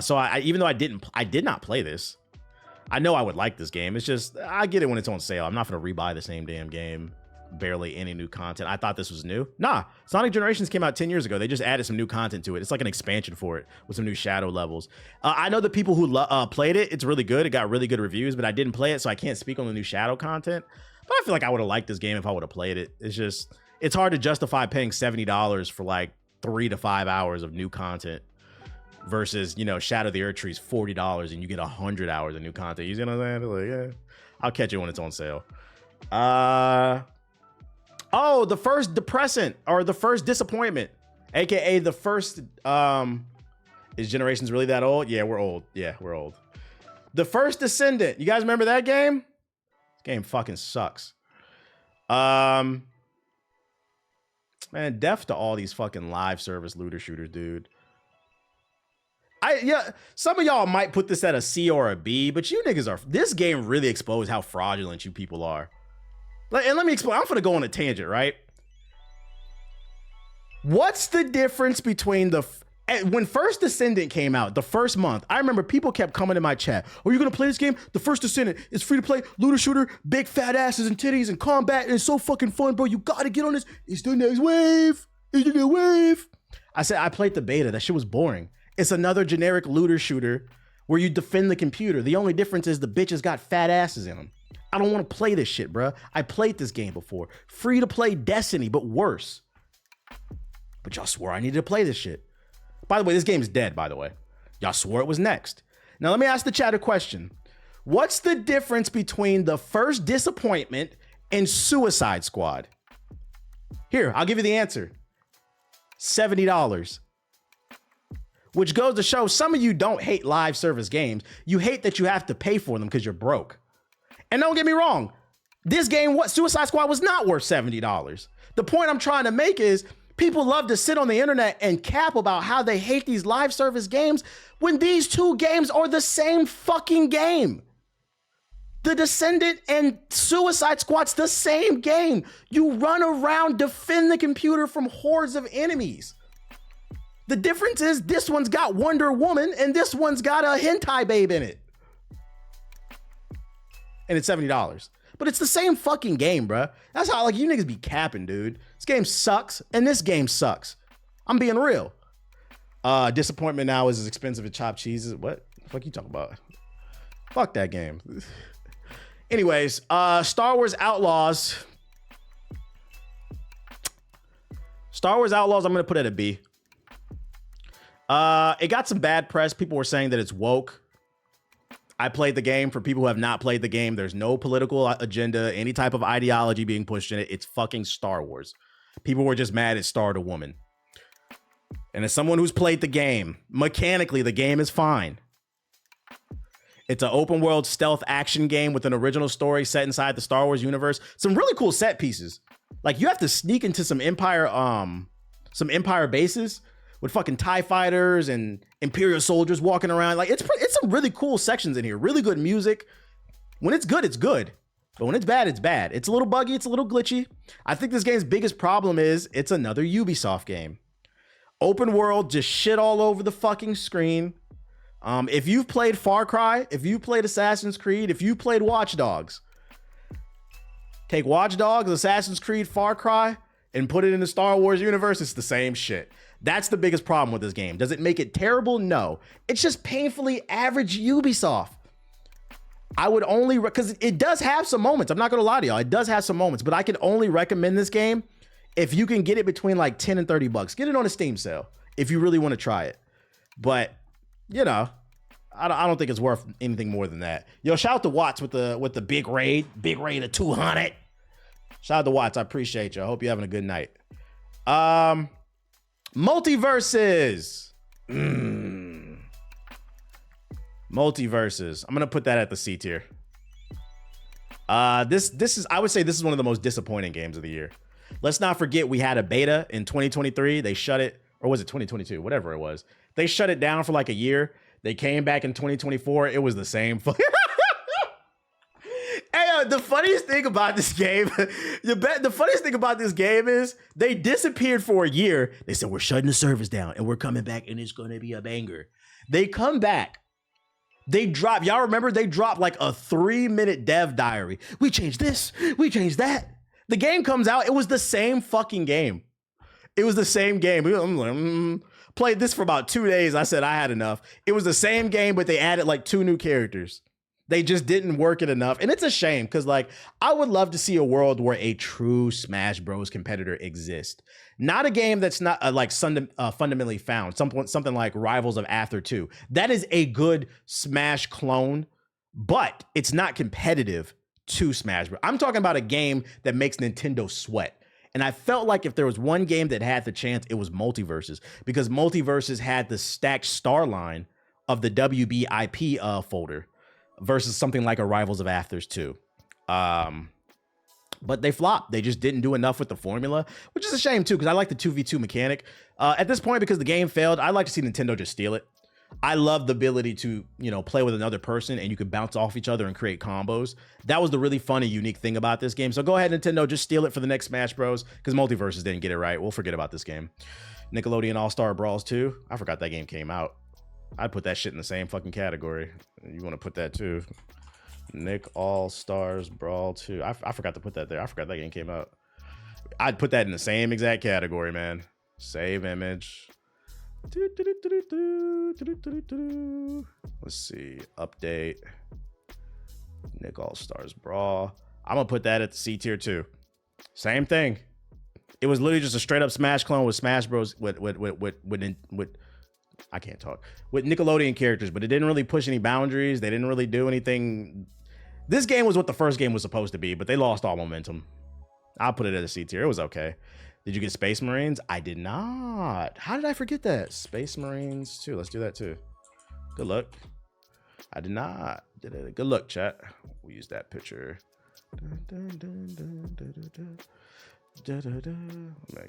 So I even though I did not play this, I know I would like this game. It's just, I get it when it's on sale. I'm not going to rebuy the same damn game. Barely any new content. I thought this was new. Nah, Sonic Generations came out 10 years ago. They just added some new content to it. It's like an expansion for it with some new shadow levels. I know the people who played it, it's really good. It got really good reviews, but I didn't play it, so I can't speak on the new shadow content. But I feel like I would have liked this game if I would have played it. It's just, it's hard to justify paying $70 for like 3 to 5 hours of new content versus, you know, Shadow the Earth Tree's $40 and you get 100 hours of new content. You see what I'm saying? Like, yeah, I'll catch it when it's on sale. Oh, the first depressant or the first disappointment, aka the first. Is Generations really that old? Yeah, we're old. Yeah, we're old. The First Descendant. You guys remember that game? This game fucking sucks. Man, death to all these fucking live service looter shooters, dude. Some of y'all might put this at a C or a B, but you niggas are. This game really exposed how fraudulent you people are. And let me explain. I'm gonna go on a tangent, right? What's the difference between when First Descendant came out, the first month, I remember people kept coming in my chat. Are you gonna play this game? The First Descendant is free to play, looter shooter, big fat asses and titties and combat. And it's so fucking fun, bro. You gotta get on this. It's the next wave. It's the next wave. I said, I played the beta. That shit was boring. It's another generic looter shooter where you defend the computer. The only difference is the bitches got fat asses in them. I don't want to play this shit, bro. I played this game before. Free to play Destiny, but worse. But y'all swore I needed to play this shit. By the way, this game's dead, by the way. Y'all swore it was next. Now, let me ask the chat a question. What's the difference between the First Disappointment and Suicide Squad? Here, I'll give you the answer. $70. Which goes to show some of you don't hate live service games. You hate that you have to pay for them because you're broke. And don't get me wrong, this game, Suicide Squad was not worth $70. The point I'm trying to make is people love to sit on the internet and cap about how they hate these live service games when these two games are the same fucking game. The Descendant and Suicide Squad's the same game. You run around, defend the computer from hordes of enemies. The difference is this one's got Wonder Woman and this one's got a hentai babe in it. And it's $70. But it's the same fucking game, bruh. That's how, like, you niggas be capping, dude. This game sucks, and this game sucks. I'm being real. Disappointment now is as expensive as chopped cheeses. What the fuck you talking about? Fuck that game. Anyways, Star Wars Outlaws. Star Wars Outlaws, I'm gonna put it at a B. It got some bad press. People were saying that it's woke. I played the game. For people who have not played the game, there's no political agenda, any type of ideology being pushed in it. It's fucking Star Wars. People were just mad it starred a woman. And as someone who's played the game, mechanically, the game is fine. It's an open world stealth action game with an original story set inside the Star Wars universe. Some really cool set pieces. Like, you have to sneak into some Empire bases with fucking TIE fighters and Imperial soldiers walking around. Like, it's some really cool sections in here. Really good music. When it's good, it's good. But when it's bad, it's bad. It's a little buggy. It's a little glitchy. I think this game's biggest problem is it's another Ubisoft game. Open world, just shit all over the fucking screen. If you've played Far Cry, if you played Assassin's Creed, if you played Watch Dogs, take Watch Dogs, Assassin's Creed, Far Cry, and put it in the Star Wars universe, it's the same shit. That's the biggest problem with this game. Does it make it terrible? No. It's just painfully average Ubisoft. I would only, because it does have some moments. I'm not going to lie to y'all. It does have some moments, but I can only recommend this game if you can get it between like 10 and 30 bucks. Get it on a Steam sale if you really want to try it. But, you know, I don't think it's worth anything more than that. Yo, shout out to Watts with the big raid of 200. Shout out to Watts. I appreciate you. I hope you're having a good night. Multiversus. Multiversus. I'm gonna put that at the C tier. This is, I would say this is one of the most disappointing games of the year. Let's not forget we had a beta in 2023. They shut it, or was it 2022? Whatever it was. They shut it down for like a year. They came back in 2024. It was the same. Hey, the funniest thing about this game, the funniest thing about this game is they disappeared for a year. They said, we're shutting the servers down and we're coming back and it's going to be a banger. They come back. They drop, y'all remember they dropped like a 3-minute dev diary. We changed this, we changed that. The game comes out. It was the same fucking game. It was the same game. I'm like, played this for about 2 days. I said I had enough. It was the same game, but they added like 2 new characters. They just didn't work it enough. And it's a shame because, like, I would love to see a world where a true Smash Bros. Competitor exists. Not a game that's not fundamentally found. Something like Rivals of Aether 2. That is a good Smash clone, but it's not competitive to Smash Bros. I'm talking about a game that makes Nintendo sweat. And I felt like if there was one game that had the chance, it was Multiversus, because Multiversus had the stacked star line of the WBIP folder versus something like a Rivals of Aether 2. But they flopped. They just didn't do enough with the formula, which is a shame too, because I like the 2v2 mechanic. At this point, because the game failed, I'd like to see Nintendo just steal it. I love the ability to, you know, play with another person and you can bounce off each other and create combos. That was the really fun and unique thing about this game. So go ahead, Nintendo, just steal it for the next Smash Bros. Because Multiversus didn't get it right. We'll forget about this game. Nickelodeon All-Star Brawls 2. I forgot that game came out. I'd put that shit in the same fucking category. You want to put that too? Nick All-Stars Brawl 2. I forgot to put that there. I forgot that game came out. I'd put that in the same exact category, man. Save image. Let's see. Update. Nick All-Stars Brawl. I'm going to put that at the C tier too. Same thing. It was literally just a straight up Smash clone with Smash Bros. with I can't talk. With Nickelodeon characters, but it didn't really push any boundaries. They didn't really do anything. This game was what the first game was supposed to be, but they lost all momentum. I'll put it at a C tier. It was okay. Did you get Space Marines? I did not. How did I forget that? Space Marines 2. Let's do that too. Good luck. I did not. Good luck, chat. We'll use that picture. I'm gonna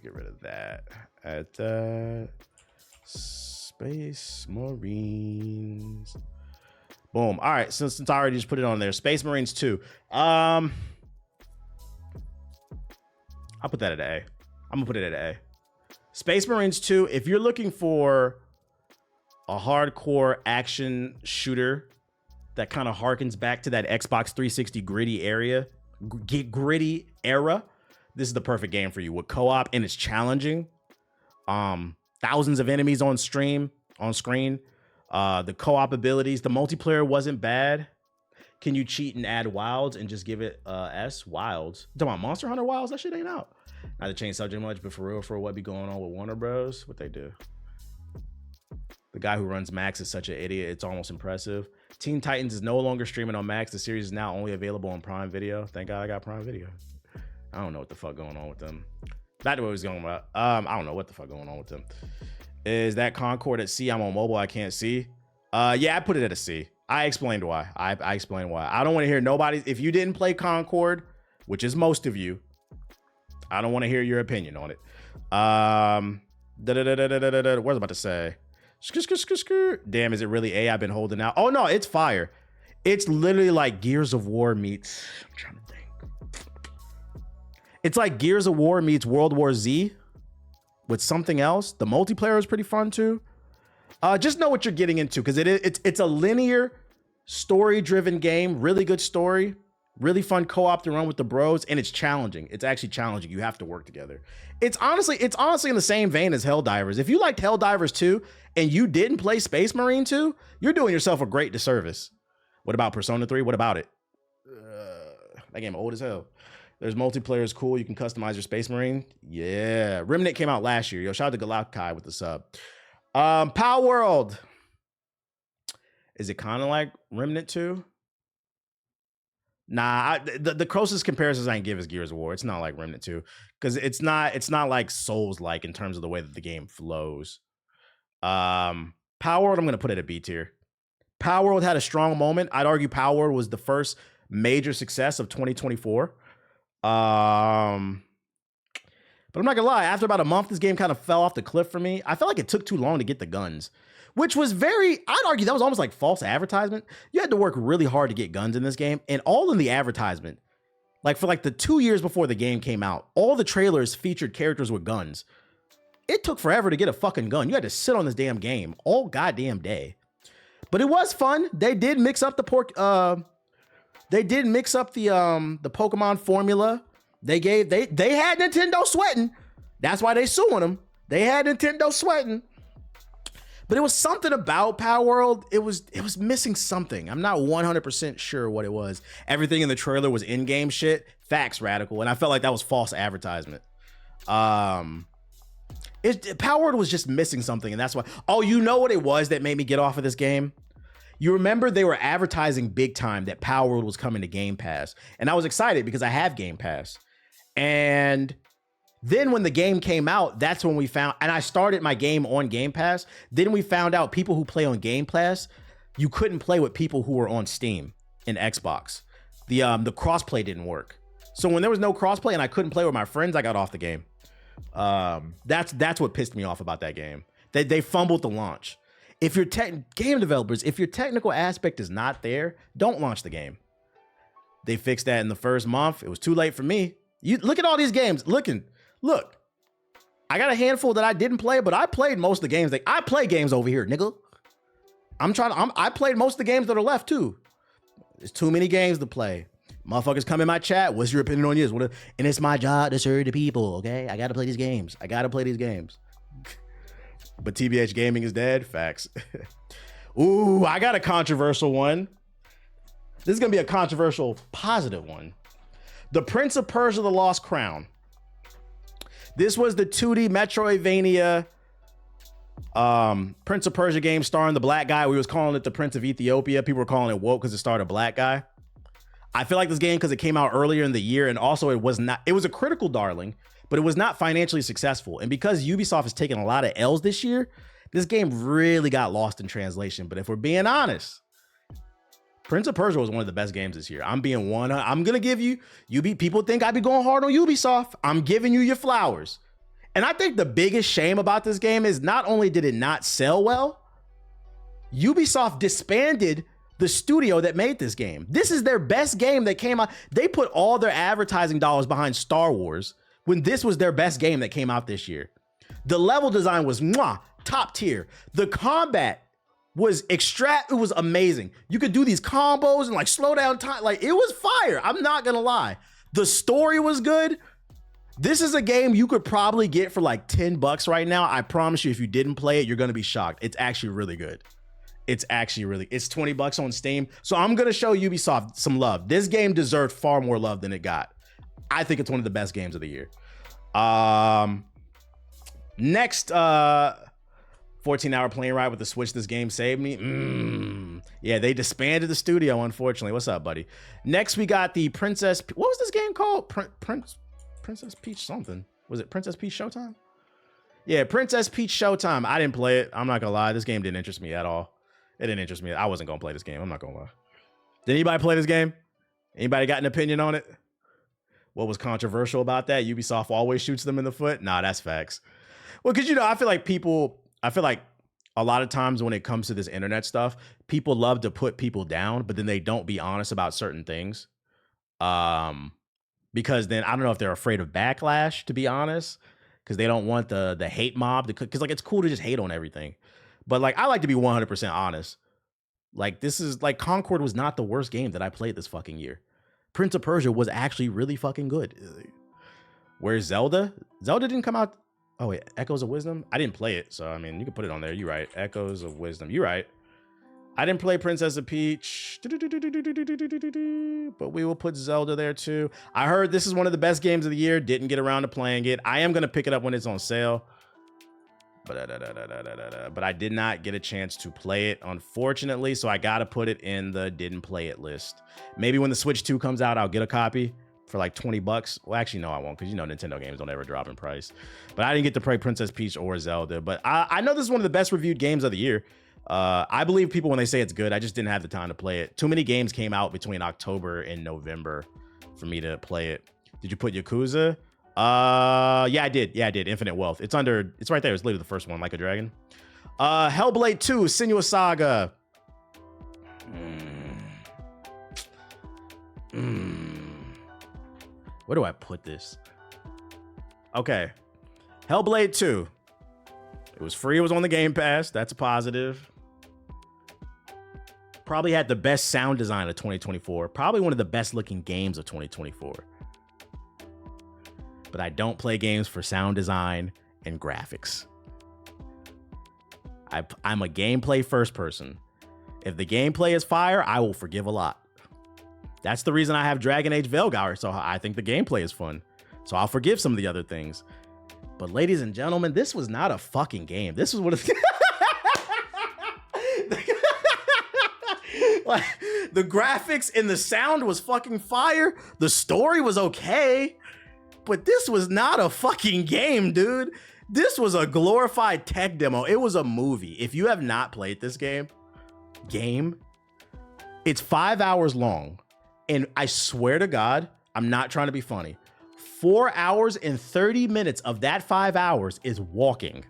get rid of that. At that. Space Marines. Boom. All right. Since I already just put it on there, Space Marines 2. I'll put that at A. I'm gonna put it at A. Space Marines 2. If you're looking for a hardcore action shooter that kind of harkens back to that Xbox 360 gritty era, this is the perfect game for you with co-op, and it's challenging. Thousands of enemies on screen. The co-op abilities, the multiplayer wasn't bad. Can you cheat and add wilds and just give it S? Wilds. You talking about Monster Hunter Wilds? That shit ain't out. Not to change subject much, but for real, for what be going on with Warner Bros. What they do. The guy who runs Max is such an idiot. It's almost impressive. Teen Titans is no longer streaming on Max. The series is now only available on Prime Video. Thank God I got Prime Video. I don't know what the fuck going on with them. Back to what I was going about. I don't know what the fuck going on with them. Is that Concord at C? I'm on mobile. I can't see. Yeah, I put it at a C. I explained why. I explained why. I don't want to hear nobody. If you didn't play Concord, which is most of you, I don't want to hear your opinion on it. What was I about to say? Damn, is it really A? I've been holding out. Oh no, it's fire. It's literally like Gears of War meets. I'm trying to think. It's like Gears of War meets World War Z with something else. The multiplayer is pretty fun too. Just know what you're getting into because it's a linear, story-driven game. Really good story. Really fun co-op to run with the bros, and it's challenging. It's actually challenging. You have to work together. It's honestly in the same vein as Helldivers. If you liked Helldivers 2 and you didn't play Space Marine 2, you're doing yourself a great disservice. What about Persona 3? What about it? That game old as hell. There's multiplayer is cool. You can customize your Space Marine. Yeah. Remnant came out last year. Yo, shout out to Galakai with the sub. Palworld. Is it kind of like Remnant 2? Nah, the closest comparisons I can give is Gears of War. It's not like Remnant 2 because it's not like Souls-like in terms of the way that the game flows. Palworld, I'm gonna put it at B tier. Palworld had a strong moment. I'd argue Palworld was the first major success of 2024. But I'm not gonna lie. After about a month, this game kind of fell off the cliff for me. I felt like it took too long to get the guns. Which was I'd argue that was almost like false advertisement. You had to work really hard to get guns in this game, and all in the advertisement. Like for like the 2 years before the game came out, all the trailers featured characters with guns. It took forever to get a fucking gun. You had to sit on this damn game all goddamn day. But it was fun. They did mix up the Pokemon formula. They had Nintendo sweating. That's why they suing them. They had Nintendo sweating. But it was something about Palworld. It was missing something. I'm not 100% sure what it was. Everything in the trailer was in-game shit. Facts, Radical. And I felt like that was false advertisement. Palworld was just missing something. And that's why. Oh, you know what it was that made me get off of this game? You remember they were advertising big time that Palworld was coming to Game Pass. And I was excited because I have Game Pass. And then when the game came out, that's when we found, and I started my game on Game Pass. Then we found out people who play on Game Pass, you couldn't play with people who were on Steam and Xbox. The crossplay didn't work. So when there was no crossplay and I couldn't play with my friends, I got off the game. That's what pissed me off about that game. They fumbled the launch. If you're game developers, if your technical aspect is not there, don't launch the game. They fixed that in the first month. It was too late for me. You look at all these games. Look, I got a handful that I didn't play, but I played most of the games. I play games over here, nigga. I played most of the games that are left too. There's too many games to play. Motherfuckers come in my chat. What's your opinion on yours? And it's my job to serve the people, okay? I got to play these games. But TBH Gaming is dead. Facts. Ooh, I got a controversial one. This is going to be a controversial positive one. The Prince of Persia: The Lost Crown. This was the 2D Metroidvania Prince of Persia game starring the black guy. We was calling it the Prince of Ethiopia. People were calling it woke because it starred a black guy. I feel like this game because it came out earlier in the year, and also it was a critical darling, but it was not financially successful. And because Ubisoft has taken a lot of L's this year, this game really got lost in translation. But if we're being honest, Prince of Persia was one of the best games this year. I'm gonna give you people think I be going hard on Ubisoft. I'm giving you your flowers. And I think the biggest shame about this game is not only did it not sell well, Ubisoft disbanded the studio that made this game. This is their best game that came out. They put all their advertising dollars behind Star Wars when this was their best game that came out this year. The level design was top tier. The combat was it was amazing. You could do these combos and like slow down time. Like it was fire. I'm not gonna lie. The story was good. This is a game you could probably get for like $10 right now. I promise you, if you didn't play it, you're gonna be shocked. It's actually really good. It's $20 on Steam. So I'm gonna show Ubisoft some love. This game deserved far more love than it got. I think it's one of the best games of the year. Next, 14-hour plane ride with the Switch. This game saved me. Yeah, they disbanded the studio, unfortunately. What's up, buddy? Next, we got the Princess. What was this game called? Princess Peach something. Was it Princess Peach Showtime? Yeah, Princess Peach Showtime. I didn't play it. I'm not gonna lie. This game didn't interest me at all. It didn't interest me. I wasn't gonna play this game. I'm not gonna lie. Did anybody play this game? Anybody got an opinion on it? What was controversial about that? Ubisoft always shoots them in the foot? Nah, that's facts. Well, because, you know, I feel like a lot of times when it comes to this internet stuff, people love to put people down, but then they don't be honest about certain things. Because then I don't know if they're afraid of backlash, to be honest, because they don't want the hate mob to, because like it's cool to just hate on everything. But like I like to be 100% honest. Like this is like Concord was not the worst game that I played this fucking year. Prince of Persia was actually really fucking good. Where's Zelda? Zelda didn't come out. Oh wait, Echoes of Wisdom? I didn't play it, so I mean you can put it on there. You're right. Echoes of Wisdom. You're right. I didn't play Princess of Peach, but we will put Zelda there too. I heard this is one of the best games of the year. Didn't get around to playing it. I am gonna pick it up when it's on sale. But I did not get a chance to play it, unfortunately, so I gotta put it in the didn't play it list. Maybe when the Switch 2 comes out, I'll get a copy for like $20. Well, actually, no, I won't, because you know Nintendo games don't ever drop in price. But I didn't get to play Princess Peach or Zelda. But I know this is one of the best reviewed games of the year. I believe people when they say it's good. I just didn't have the time to play it. Too many games came out between October and November for me to play it. Did you put Yakuza? Yeah, I did. Infinite Wealth. It's right there. It's literally the first one, Like a Dragon. Hellblade 2, Senua's Saga. Where do I put this? Okay. Hellblade 2. It was free. It was on the Game Pass. That's a positive. Probably had the best sound design of 2024. Probably one of the best looking games of 2024. But I don't play games for sound design and graphics. I'm a gameplay first person. If the gameplay is fire, I will forgive a lot. That's the reason I have Dragon Age Veilguard, so I think the gameplay is fun. So I'll forgive some of the other things. But ladies and gentlemen, this was not a fucking game. This was what it's... Like, the graphics and the sound was fucking fire. The story was okay. But this was not a fucking game, dude. This was a glorified tech demo. It was a movie. If you have not played this game, it's 5 hours long. And I swear to God, I'm not trying to be funny. 4 hours and 30 minutes of that 5 hours is walking.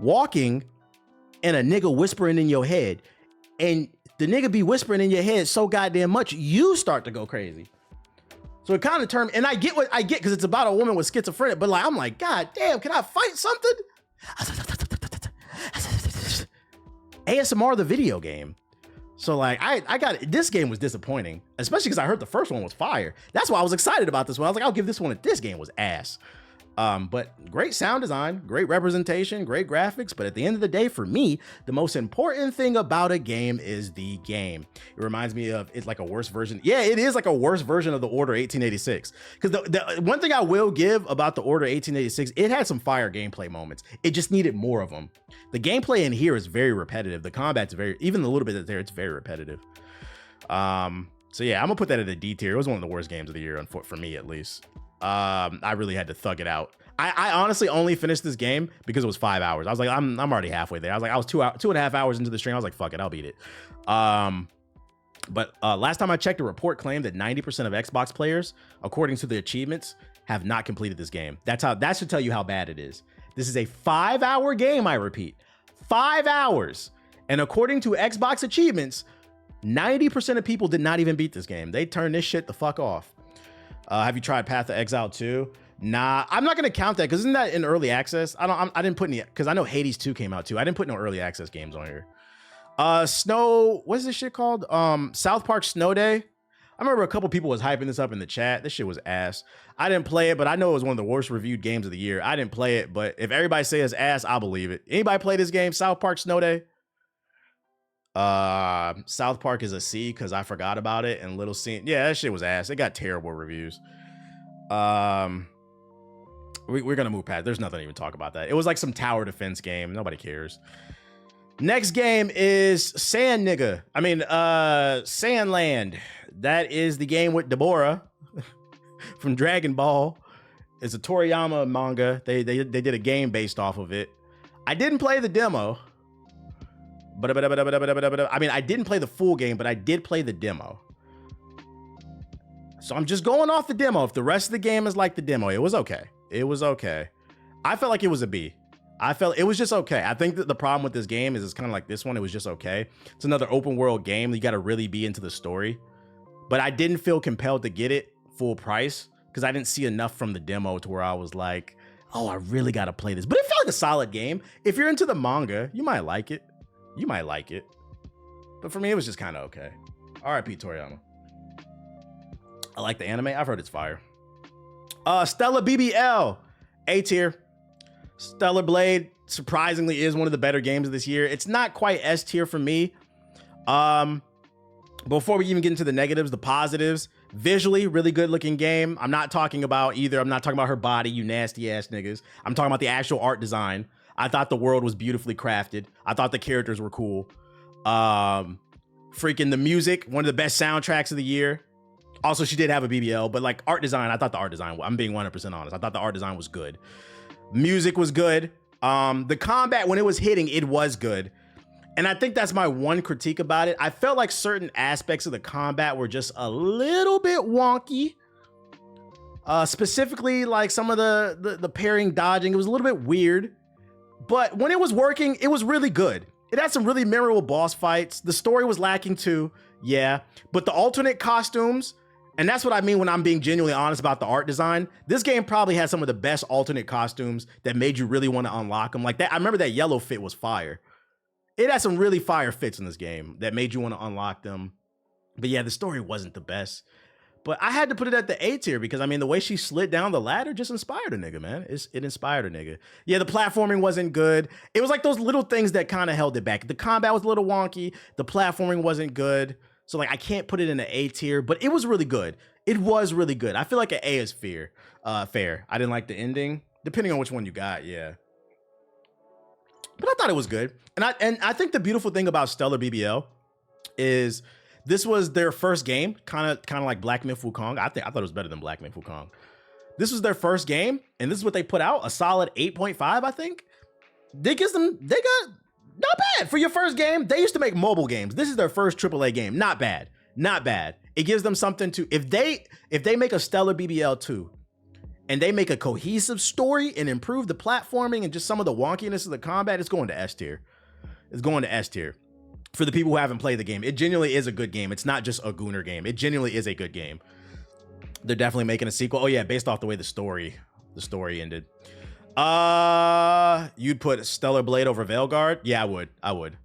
Walking and a nigga whispering in your head. And the nigga be whispering in your head so goddamn much, you start to go crazy. So it kind of turned, and I get what I get because it's about a woman with schizophrenia, but like, I'm like, God damn, can I fight something? ASMR the video game. So like, I got it. This game was disappointing, especially because I heard the first one was fire. That's why I was excited about this one. I was like, I'll give this one. This game was ass. But great sound design, great representation, great graphics. But at the end of the day, for me, the most important thing about a game is the game. It reminds me of, it's like a worse version. Yeah, it is like a worse version of the Order 1886. Because the one thing I will give about the Order 1886, it had some fire gameplay moments. It just needed more of them. The gameplay in here is very repetitive. The combat's even the little bit that's there, it's very repetitive. So yeah, I'm gonna put that at a D tier. It was one of the worst games of the year, for me at least. I really had to thug it out. I honestly only finished this game because it was 5 hours. I was like, I'm already halfway there. I was like, I was 2.5 hours into the stream. I was like, fuck it, I'll beat it. But last time I checked, a report claimed that 90% of Xbox players, according to the achievements, have not completed this game. That should tell you how bad it is. This is a 5 hour game, I repeat. 5 hours. And according to Xbox achievements, 90% of people did not even beat this game. They turned this shit the fuck off. Have you tried Path of Exile 2? Nah, I'm not gonna count that because isn't that in early access? I didn't put any, because I know Hades 2 came out too. I didn't put no early access games on here. What's this shit called? South Park Snow Day. I remember a couple people was hyping this up in the chat. This shit was ass. I didn't play it, but I know it was one of the worst reviewed games of the year. I didn't play it, but if everybody says ass, I'll believe it. Anybody play this game, South Park Snow Day? South Park is a C because I forgot about it, and Little C, yeah, that shit was ass. It got terrible reviews. We're gonna move past. There's nothing to even talk about that. It was like some tower defense game. Nobody cares. Next game is Sandland. That is the game with Deborah from Dragon Ball. It's a Toriyama manga. They did a game based off of it. I didn't play the demo. I didn't play the full game, but I did play the demo. So I'm just going off the demo. If the rest of the game is like the demo, it was okay. It was okay. I felt like it was a B. I felt it was just okay. I think that the problem with this game is it's kind of like this one. It was just okay. It's another open world game. You got to really be into the story. But I didn't feel compelled to get it full price because I didn't see enough from the demo to where I was like, oh, I really got to play this. But it felt like a solid game. If you're into the manga, you might like it. You might like it. But for me, it was just kind of okay. R.I.P. Toriyama. I like the anime. I've heard it's fire. Stellar BBL. A tier. Stellar Blade surprisingly is one of the better games of this year. It's not quite S tier for me. Before we even get into the negatives, the positives, visually, really good looking game. I'm not talking about her body, you nasty ass niggas. I'm talking about the actual art design. I thought the world was beautifully crafted. I thought the characters were cool. Freaking the music, one of the best soundtracks of the year. Also, she did have a BBL, but like art design, I thought the art design, I'm being 100% honest. I thought the art design was good. Music was good. The combat, when it was hitting, it was good. And I think that's my one critique about it. I felt like certain aspects of the combat were just a little bit wonky. Specifically, like some of the pairing dodging, it was a little bit weird. But when it was working, it was really good. It had some really memorable boss fights. The story was lacking too, yeah. But the alternate costumes, and that's what I mean when I'm being genuinely honest about the art design. This game probably had some of the best alternate costumes that made you really want to unlock them. Like that, I remember that yellow fit was fire. It had some really fire fits in this game that made you want to unlock them. But yeah, the story wasn't the best. But I had to put it at the A tier because, I mean, the way she slid down the ladder just inspired a nigga, man. It inspired a nigga. Yeah, the platforming wasn't good. It was like those little things that kind of held it back. The combat was a little wonky. The platforming wasn't good. So, like, I can't put it in the A tier, but it was really good. It was really good. I feel like an A is fair. I didn't like the ending, depending on which one you got, yeah. But I thought it was good. And I think the beautiful thing about Stellar BBL is this was their first game, kind of like Black Myth Wukong. I thought it was better than Black Myth Wukong. This was their first game, and this is what they put out, a solid 8.5, I think. They got not bad for your first game. They used to make mobile games. This is their first AAA game. Not bad. Not bad. It gives them something to, if they make a Stellar BBL 2 and they make a cohesive story and improve the platforming and just some of the wonkiness of the combat, it's going to S tier. It's going to S tier. For the people who haven't played the game, it genuinely is a good game. It's not just a gooner game. It genuinely is a good game. They're definitely making a sequel. Oh yeah, based off the way the story ended. You'd put Stellar Blade over Veilguard? Yeah, I would.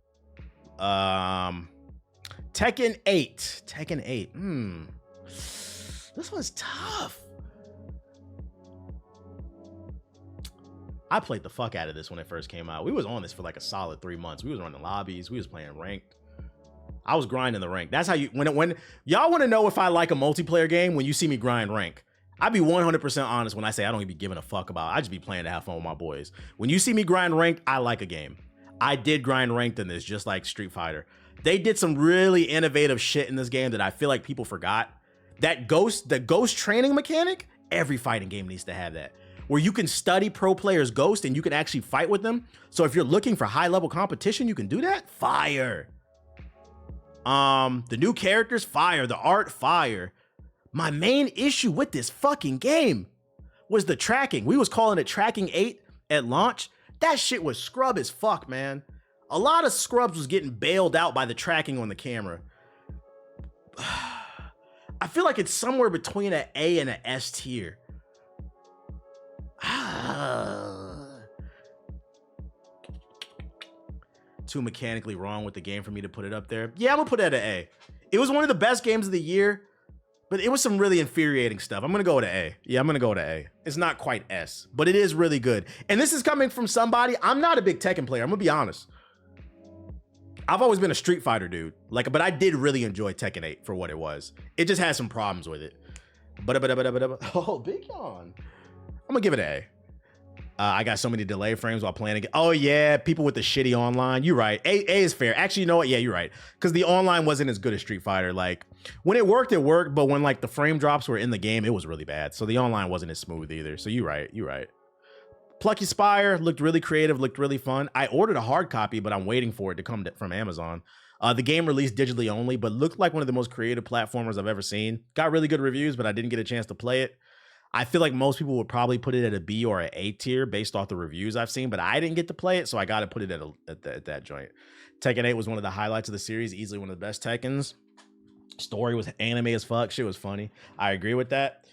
Tekken 8. Tekken 8. This one's tough. I played the fuck out of this when it first came out. We was on this for like a solid 3 months. We was running lobbies. We was playing ranked. I was grinding the rank. That's how you, when y'all want to know if I like a multiplayer game, when you see me grind rank, I'd be 100% honest when I say I don't even be giving a fuck about it. I just be playing to have fun with my boys. When you see me grind ranked, I like a game. I did grind ranked in this, just like Street Fighter. They did some really innovative shit in this game that I feel like people forgot. The ghost training mechanic, every fighting game needs to have that, where you can study pro players' ghost and you can actually fight with them. So if you're looking for high level competition, you can do that. Fire. The new characters, fire. The art, fire. My main issue with this fucking game was the tracking. We was calling it tracking 8 at launch. That shit was scrub as fuck, man. A lot of scrubs was getting bailed out by the tracking on the camera. I feel like it's somewhere between an A and an S tier. Too mechanically wrong with the game for me to put it up there. Yeah, I'm gonna put it at an A. It was one of the best games of the year, but it was some really infuriating stuff. I'm gonna go with an A. Yeah, I'm gonna go with an A. It's not quite S, but it is really good. And this is coming from somebody, I'm not a big Tekken player, I'm gonna be honest. I've always been a Street Fighter dude, but I did really enjoy Tekken 8 for what it was. It just had some problems with it. Oh, big yawn. I'm gonna give it an A. I got so many delay frames while playing again. Oh yeah, people with the shitty online. You're right. A is fair. Actually, you know what? Yeah, you're right. Because the online wasn't as good as Street Fighter. Like when it worked, but when like the frame drops were in the game, it was really bad. So the online wasn't as smooth either. So you're right. You're right. Plucky Spire looked really creative, looked really fun. I ordered a hard copy, but I'm waiting for it to come from Amazon. The game released digitally only, but looked like one of the most creative platformers I've ever seen. Got really good reviews, but I didn't get a chance to play it. I feel like most people would probably put it at a B or an A tier based off the reviews I've seen, but I didn't get to play it, so I got to put it at that joint. Tekken 8 was one of the highlights of the series, easily one of the best Tekkens. Story was anime as fuck. Shit was funny. I agree with that.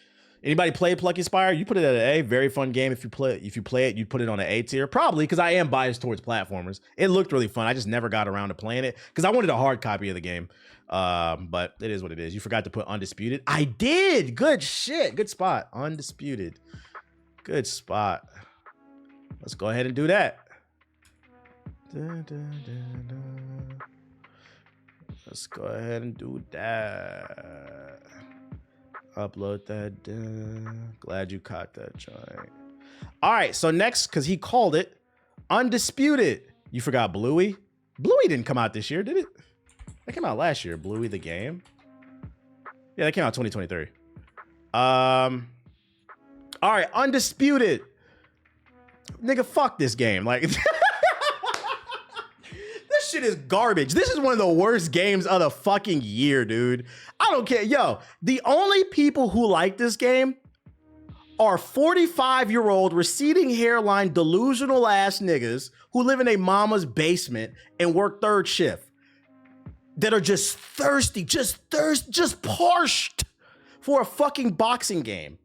Anybody play Plucky Spire? You put it at an A. Very fun game. If you play it, you put it on an A tier. Probably because I am biased towards platformers. It looked really fun. I just never got around to playing it because I wanted a hard copy of the game. But it is what it is. You forgot to put Undisputed. I did. Good shit. Good spot. Undisputed. Good spot. Let's go ahead and do that. Let's go ahead and do that. Upload that. Glad you caught that joint. All right. So next, because he called it Undisputed. You forgot Bluey. Bluey didn't come out this year, did it? That came out last year. Bluey the game. Yeah, that came out 2023. All right, Undisputed. Nigga, fuck this game. Like, this shit is garbage. This is one of the worst games of the fucking year, dude. I don't care. Yo, the only people who like this game are 45-year-old receding hairline delusional ass niggas who live in a mama's basement and work third shift. That are just thirsty, just parched for a fucking boxing game.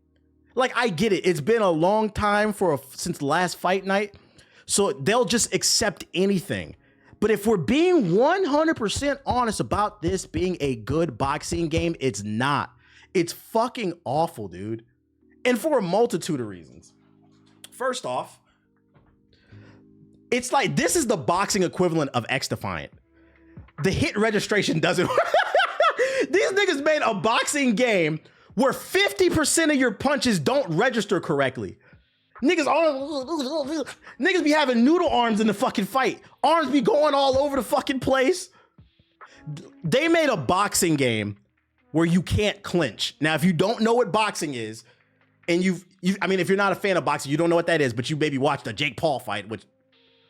Like, I get it. It's been a long time since the last fight night. So they'll just accept anything. But if we're being 100% honest about this being a good boxing game, it's not. It's fucking awful, dude. And for a multitude of reasons. First off, it's like this is the boxing equivalent of XDefiant. The hit registration doesn't work. These niggas made a boxing game where 50% of your punches don't register correctly. Niggas be having noodle arms in the fucking fight. Arms be going all over the fucking place. They made a boxing game where you can't clinch. Now, if you don't know what boxing is, and I mean, if you're not a fan of boxing, you don't know what that is, but you maybe watched a Jake Paul fight, which,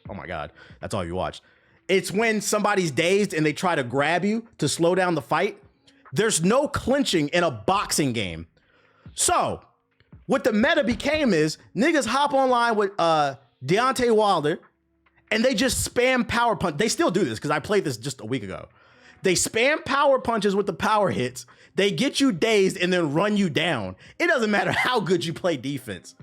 oh my God, that's all you watched. It's when somebody's dazed and they try to grab you to slow down the fight. There's no clinching in a boxing game. So what the meta became is niggas hop online with Deontay Wilder and they just spam power punch. They still do this because I played this just a week ago. They spam power punches with the power hits. They get you dazed and then run you down. It doesn't matter how good you play defense.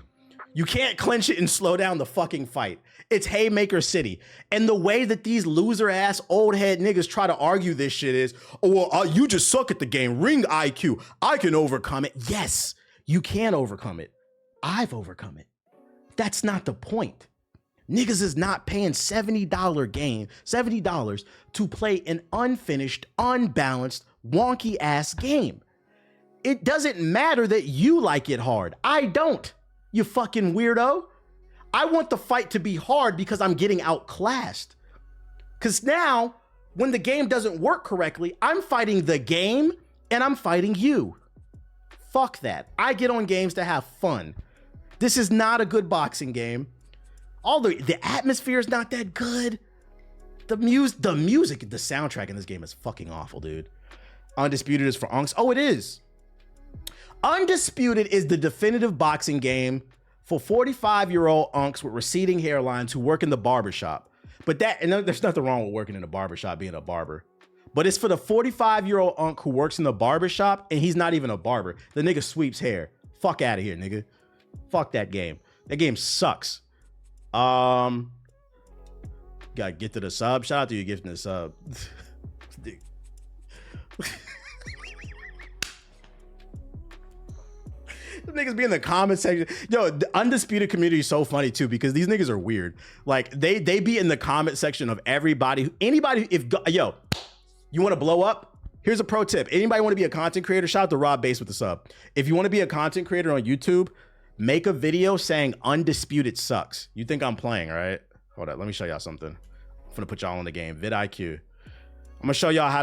You can't clinch it and slow down the fucking fight. It's Haymaker City. And the way that these loser ass old head niggas try to argue this shit is, oh, well, you just suck at the game. Ring IQ. I can overcome it. Yes, you can overcome it. I've overcome it. That's not the point. Niggas is not paying $70 to play an unfinished, unbalanced, wonky ass game. It doesn't matter that you like it hard. I don't, you fucking weirdo. I want the fight to be hard because I'm getting outclassed. Because now, when the game doesn't work correctly, I'm fighting the game and I'm fighting you. Fuck that. I get on games to have fun. This is not a good boxing game. The atmosphere is not that good. The music, the soundtrack in this game is fucking awful, dude. Undisputed is for unks. Oh, it is. Undisputed is the definitive boxing game for 45-year-old unks with receding hairlines who work in the barbershop. But there's nothing wrong with working in a barbershop, being a barber. But it's for the 45-year-old unk who works in the barbershop and he's not even a barber. The nigga sweeps hair. Fuck out of here, nigga. Fuck that game. That game sucks. Gotta get to the sub. Shout out to you gifting the sub. The niggas be in the comment section. Yo, the Undisputed community is so funny too because these niggas are weird. Like they be in the comment section of anybody. Yo, you want to blow up? Here's a pro tip. Anybody want to be a content creator? Shout out to Rob Bass with the sub. If you want to be a content creator on YouTube, make a video saying Undisputed sucks. You think I'm playing, right? Hold up, let me show y'all something. I'm gonna put y'all in the game. vidIQ. I'm gonna show y'all how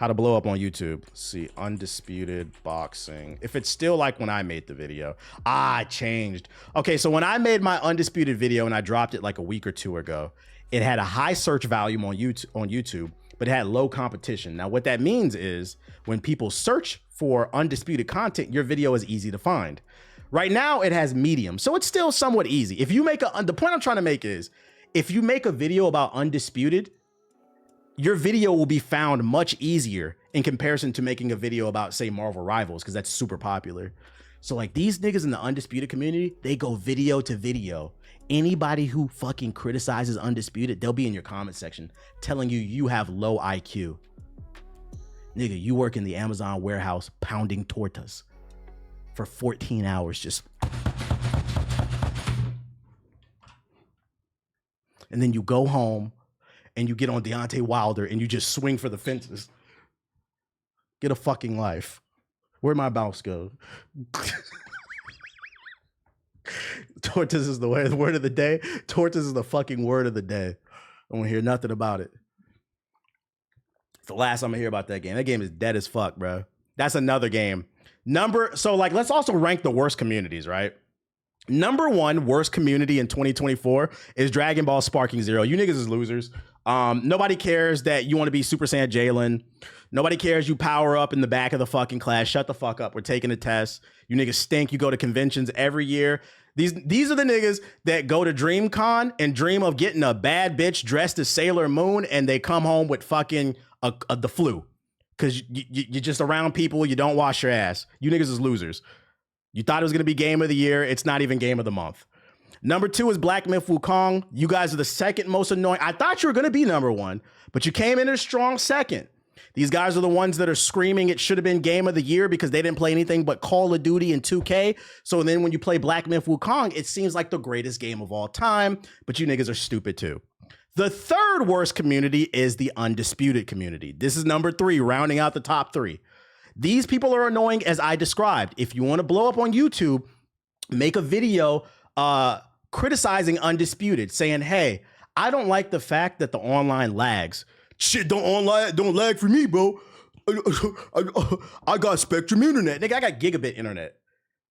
to blow up on YouTube. Let's see, Undisputed boxing. If it's still like when I made the video. I changed. Okay, so when I made my Undisputed video and I dropped it like a week or two ago, it had a high search volume on YouTube, but it had low competition. Now, what that means is when people search for Undisputed content, your video is easy to find. Right now, it has medium, so it's still somewhat easy. If you make the point I'm trying to make is, if you make a video about Undisputed, your video will be found much easier in comparison to making a video about, say, Marvel Rivals, because that's super popular. So like these niggas in the Undisputed community, they go video to video. Anybody who fucking criticizes Undisputed, they'll be in your comment section telling you you have low IQ. Nigga, you work in the Amazon warehouse pounding tortas for 14 hours just. And then you go home and you get on Deontay Wilder and you just swing for the fences. Get a fucking life. Where'd my mouse go? Tortas is the word of the day. Tortas is the fucking word of the day. I won't hear nothing about it. It's the last I'm gonna hear about that game. That game is dead as fuck, bro. That's another game. So like, let's also rank the worst communities, right? Number one worst community in 2024 is Dragon Ball Sparking Zero. You niggas is losers. Nobody cares that you want to be Super Saiyan Jalen. Nobody cares you power up in the back of the fucking class. Shut the fuck up. We're taking a test. You niggas stink. You go to conventions every year. These are the niggas that go to DreamCon and dream of getting a bad bitch dressed as Sailor Moon, and they come home with fucking the flu. Because you're just around people. You don't wash your ass. You niggas is losers. You thought it was going to be game of the year. It's not even game of the month. Number two is Black Myth Wukong. You guys are the second most annoying. I thought you were going to be number one, but you came in a strong second. These guys are the ones that are screaming it should have been game of the year because they didn't play anything but Call of Duty and 2K. So then when you play Black Myth Wukong, it seems like the greatest game of all time, but you niggas are stupid too. The third worst community is the Undisputed community. This is number three, rounding out the top three. These people are annoying as I described. If you want to blow up on YouTube, make a video criticizing Undisputed, saying, hey, I don't like the fact that the online lags. Shit, don't lag for me, bro. I got Spectrum internet. Nigga, I got gigabit internet.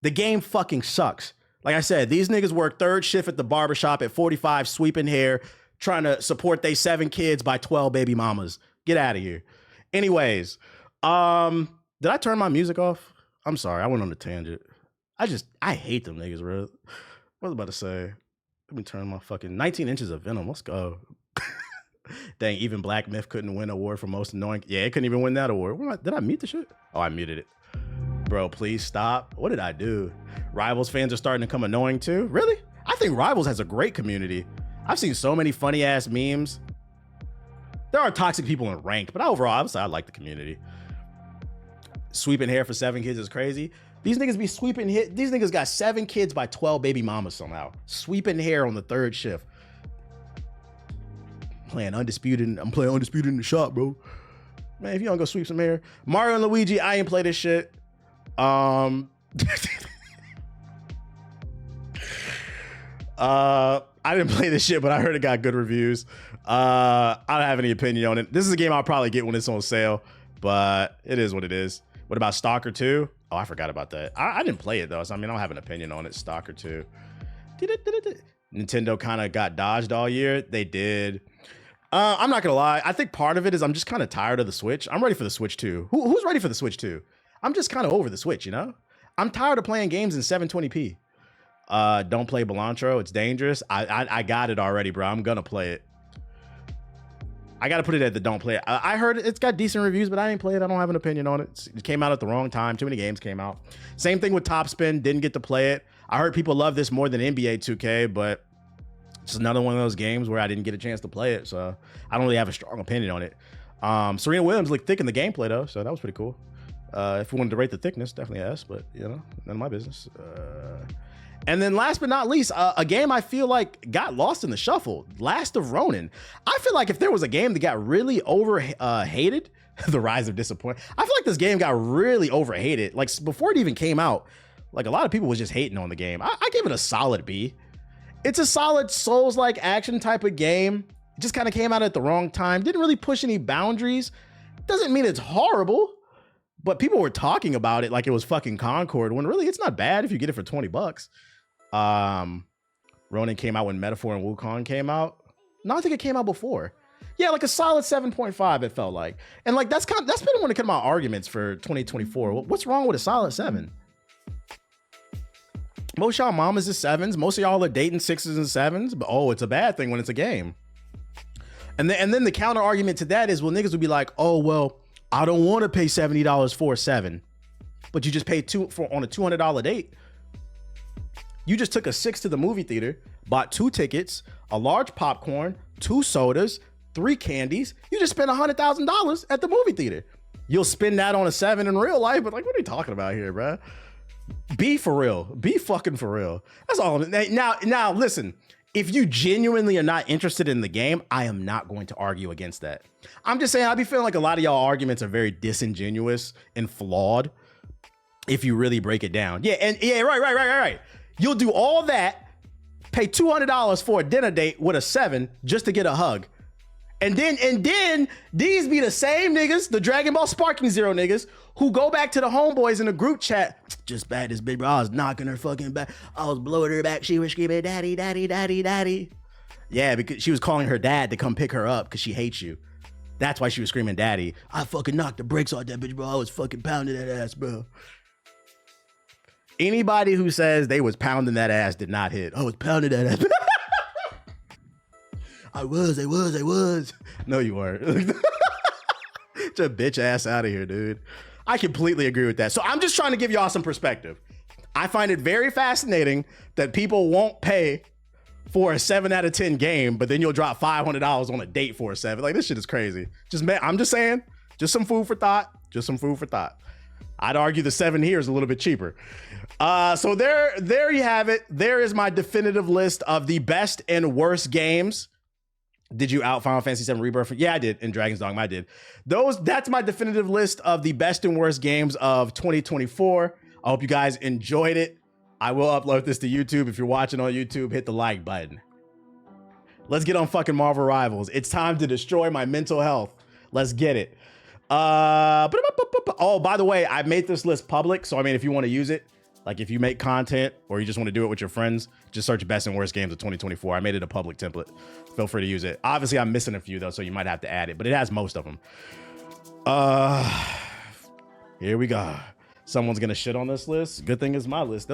The game fucking sucks. Like I said, these niggas work third shift at the barbershop at 45, sweeping hair, trying to support they 7 kids by 12 baby mamas. Get out of here. Anyways, did I turn my music off? I'm sorry, I went on a tangent. I hate them niggas, bro. What was I about to say? Let me turn my fucking 19 inches of Venom. Let's go. Dang, even Black Myth couldn't win an award for most annoying. Yeah, it couldn't even win that award. Did I mute the shit? Oh, I muted it. Bro, please stop. What did I do? Rivals fans are starting to come annoying too. Really? I think Rivals has a great community. I've seen so many funny ass memes. There are toxic people in ranked, but overall, obviously, I like the community. Sweeping hair for 7 kids is crazy. These niggas be sweeping hit. These niggas got 7 kids by 12 baby mamas somehow. Sweeping hair on the third shift. Playing Undisputed. I'm playing Undisputed in the shop, bro. Man, if you don't go sweep some hair. Mario and Luigi, I ain't play this shit. I didn't play this shit, but I heard it got good reviews. I don't have any opinion on it. This is a game I'll probably get when it's on sale, but it is what it is. What about Stalker 2? Oh, I forgot about that. I didn't play it though, so I mean, I don't have an opinion on it. Stalker 2. Nintendo kind of got dodged all year. They did. I'm not gonna lie. I think part of it is I'm just kind of tired of the Switch. I'm ready for the Switch 2. Who's ready for the Switch 2? I'm just kind of over the Switch, you know? I'm tired of playing games in 720p. Don't play Balatro. It's dangerous. I got it already, bro. I'm gonna play it. I gotta put it at the don't play it. I heard it's got decent reviews, but I didn't play it. I don't have an opinion on it. It came out at the wrong time. Too many games came out. Same thing with Topspin. Didn't get to play it. I heard people love this more than NBA 2K, but it's another one of those games where I didn't get a chance to play it, so I don't really have a strong opinion on it. Serena Williams looked thick in the gameplay though, so that was pretty cool. If we wanted to rate the thickness, definitely yes, but you know, none of my business. And then last but not least, a game I feel like got lost in the shuffle, Last of Ronin. I feel like if there was a game that got really hated, The Rise of Disappointment. I feel like this game got really overhated. Like before it even came out, Like a lot of people was just hating on the game. I give it a solid B. It's a solid Souls-like action type of game. It just kind of came out at the wrong time. Didn't really push any boundaries. Doesn't mean it's horrible, but people were talking about it like it was fucking Concord, when really it's not bad if you get it for 20 bucks. Ronin came out when Metaphor and Wukong came out. No, I think it came out before. Yeah, like a solid 7.5, it felt like. And like that's been one of my arguments for 2024. What's wrong with a solid 7? Most y'all mamas is 7s. Most of y'all are dating 6s and 7s, but oh, it's a bad thing when it's a game. And then the counter argument to that is, well, niggas would be like, oh, well, I don't want to pay $70 for a 7, but you just paid on a $200 date. You just took a 6 to the movie theater, bought 2 tickets, a large popcorn, 2 sodas, 3 candies. You just spent $100,000 at the movie theater. You'll spend that on a 7 in real life, but like, what are you talking about here, bruh? Be for real. Be fucking for real. That's all. Now, listen, if you genuinely are not interested in the game, I am not going to argue against that. I'm just saying, I be feeling like a lot of y'all arguments are very disingenuous and flawed if you really break it down. Yeah, right. You'll do all that, pay $200 for a dinner date with a 7 just to get a hug. And then these be the same niggas, the Dragon Ball Sparking Zero niggas, who go back to the homeboys in the group chat. Just bad this big bro. I was knocking her fucking back. I was blowing her back. She was screaming, daddy, daddy, daddy, daddy. Yeah, because she was calling her dad to come pick her up because she hates you. That's why she was screaming daddy. I fucking knocked the brakes off that bitch, bro. I was fucking pounding that ass, bro. Anybody who says they was pounding that ass did not hit. I was pounding that ass. I was. No, you weren't. Get your bitch ass out of here, dude. I completely agree with that. So I'm just trying to give y'all some perspective. I find it very fascinating that people won't pay for a 7 out of 10 game, but then you'll drop $500 on a date for a 7. Like, this shit is crazy. I'm just saying, just some food for thought. I'd argue the 7 here is a little bit cheaper. So there you have it. There is my definitive list of the best and worst games. Did you out Final Fantasy VII Rebirth? Yeah, I did. In Dragon's Dogma, I did. That's my definitive list of the best and worst games of 2024. I hope you guys enjoyed it. I will upload this to YouTube. If you're watching on YouTube, hit the like button. Let's get on fucking Marvel Rivals. It's time to destroy my mental health. Let's get it. Oh, by the way, I made this list public. So, I mean, if you want to use it, like if you make content or you just want to do it with your friends, just search best and worst games of 2024. I made it a public template. Feel free to use it. Obviously, I'm missing a few though, so you might have to add it, but it has most of them. Here we go. Someone's gonna shit on this list. Good thing it's my list. They'll be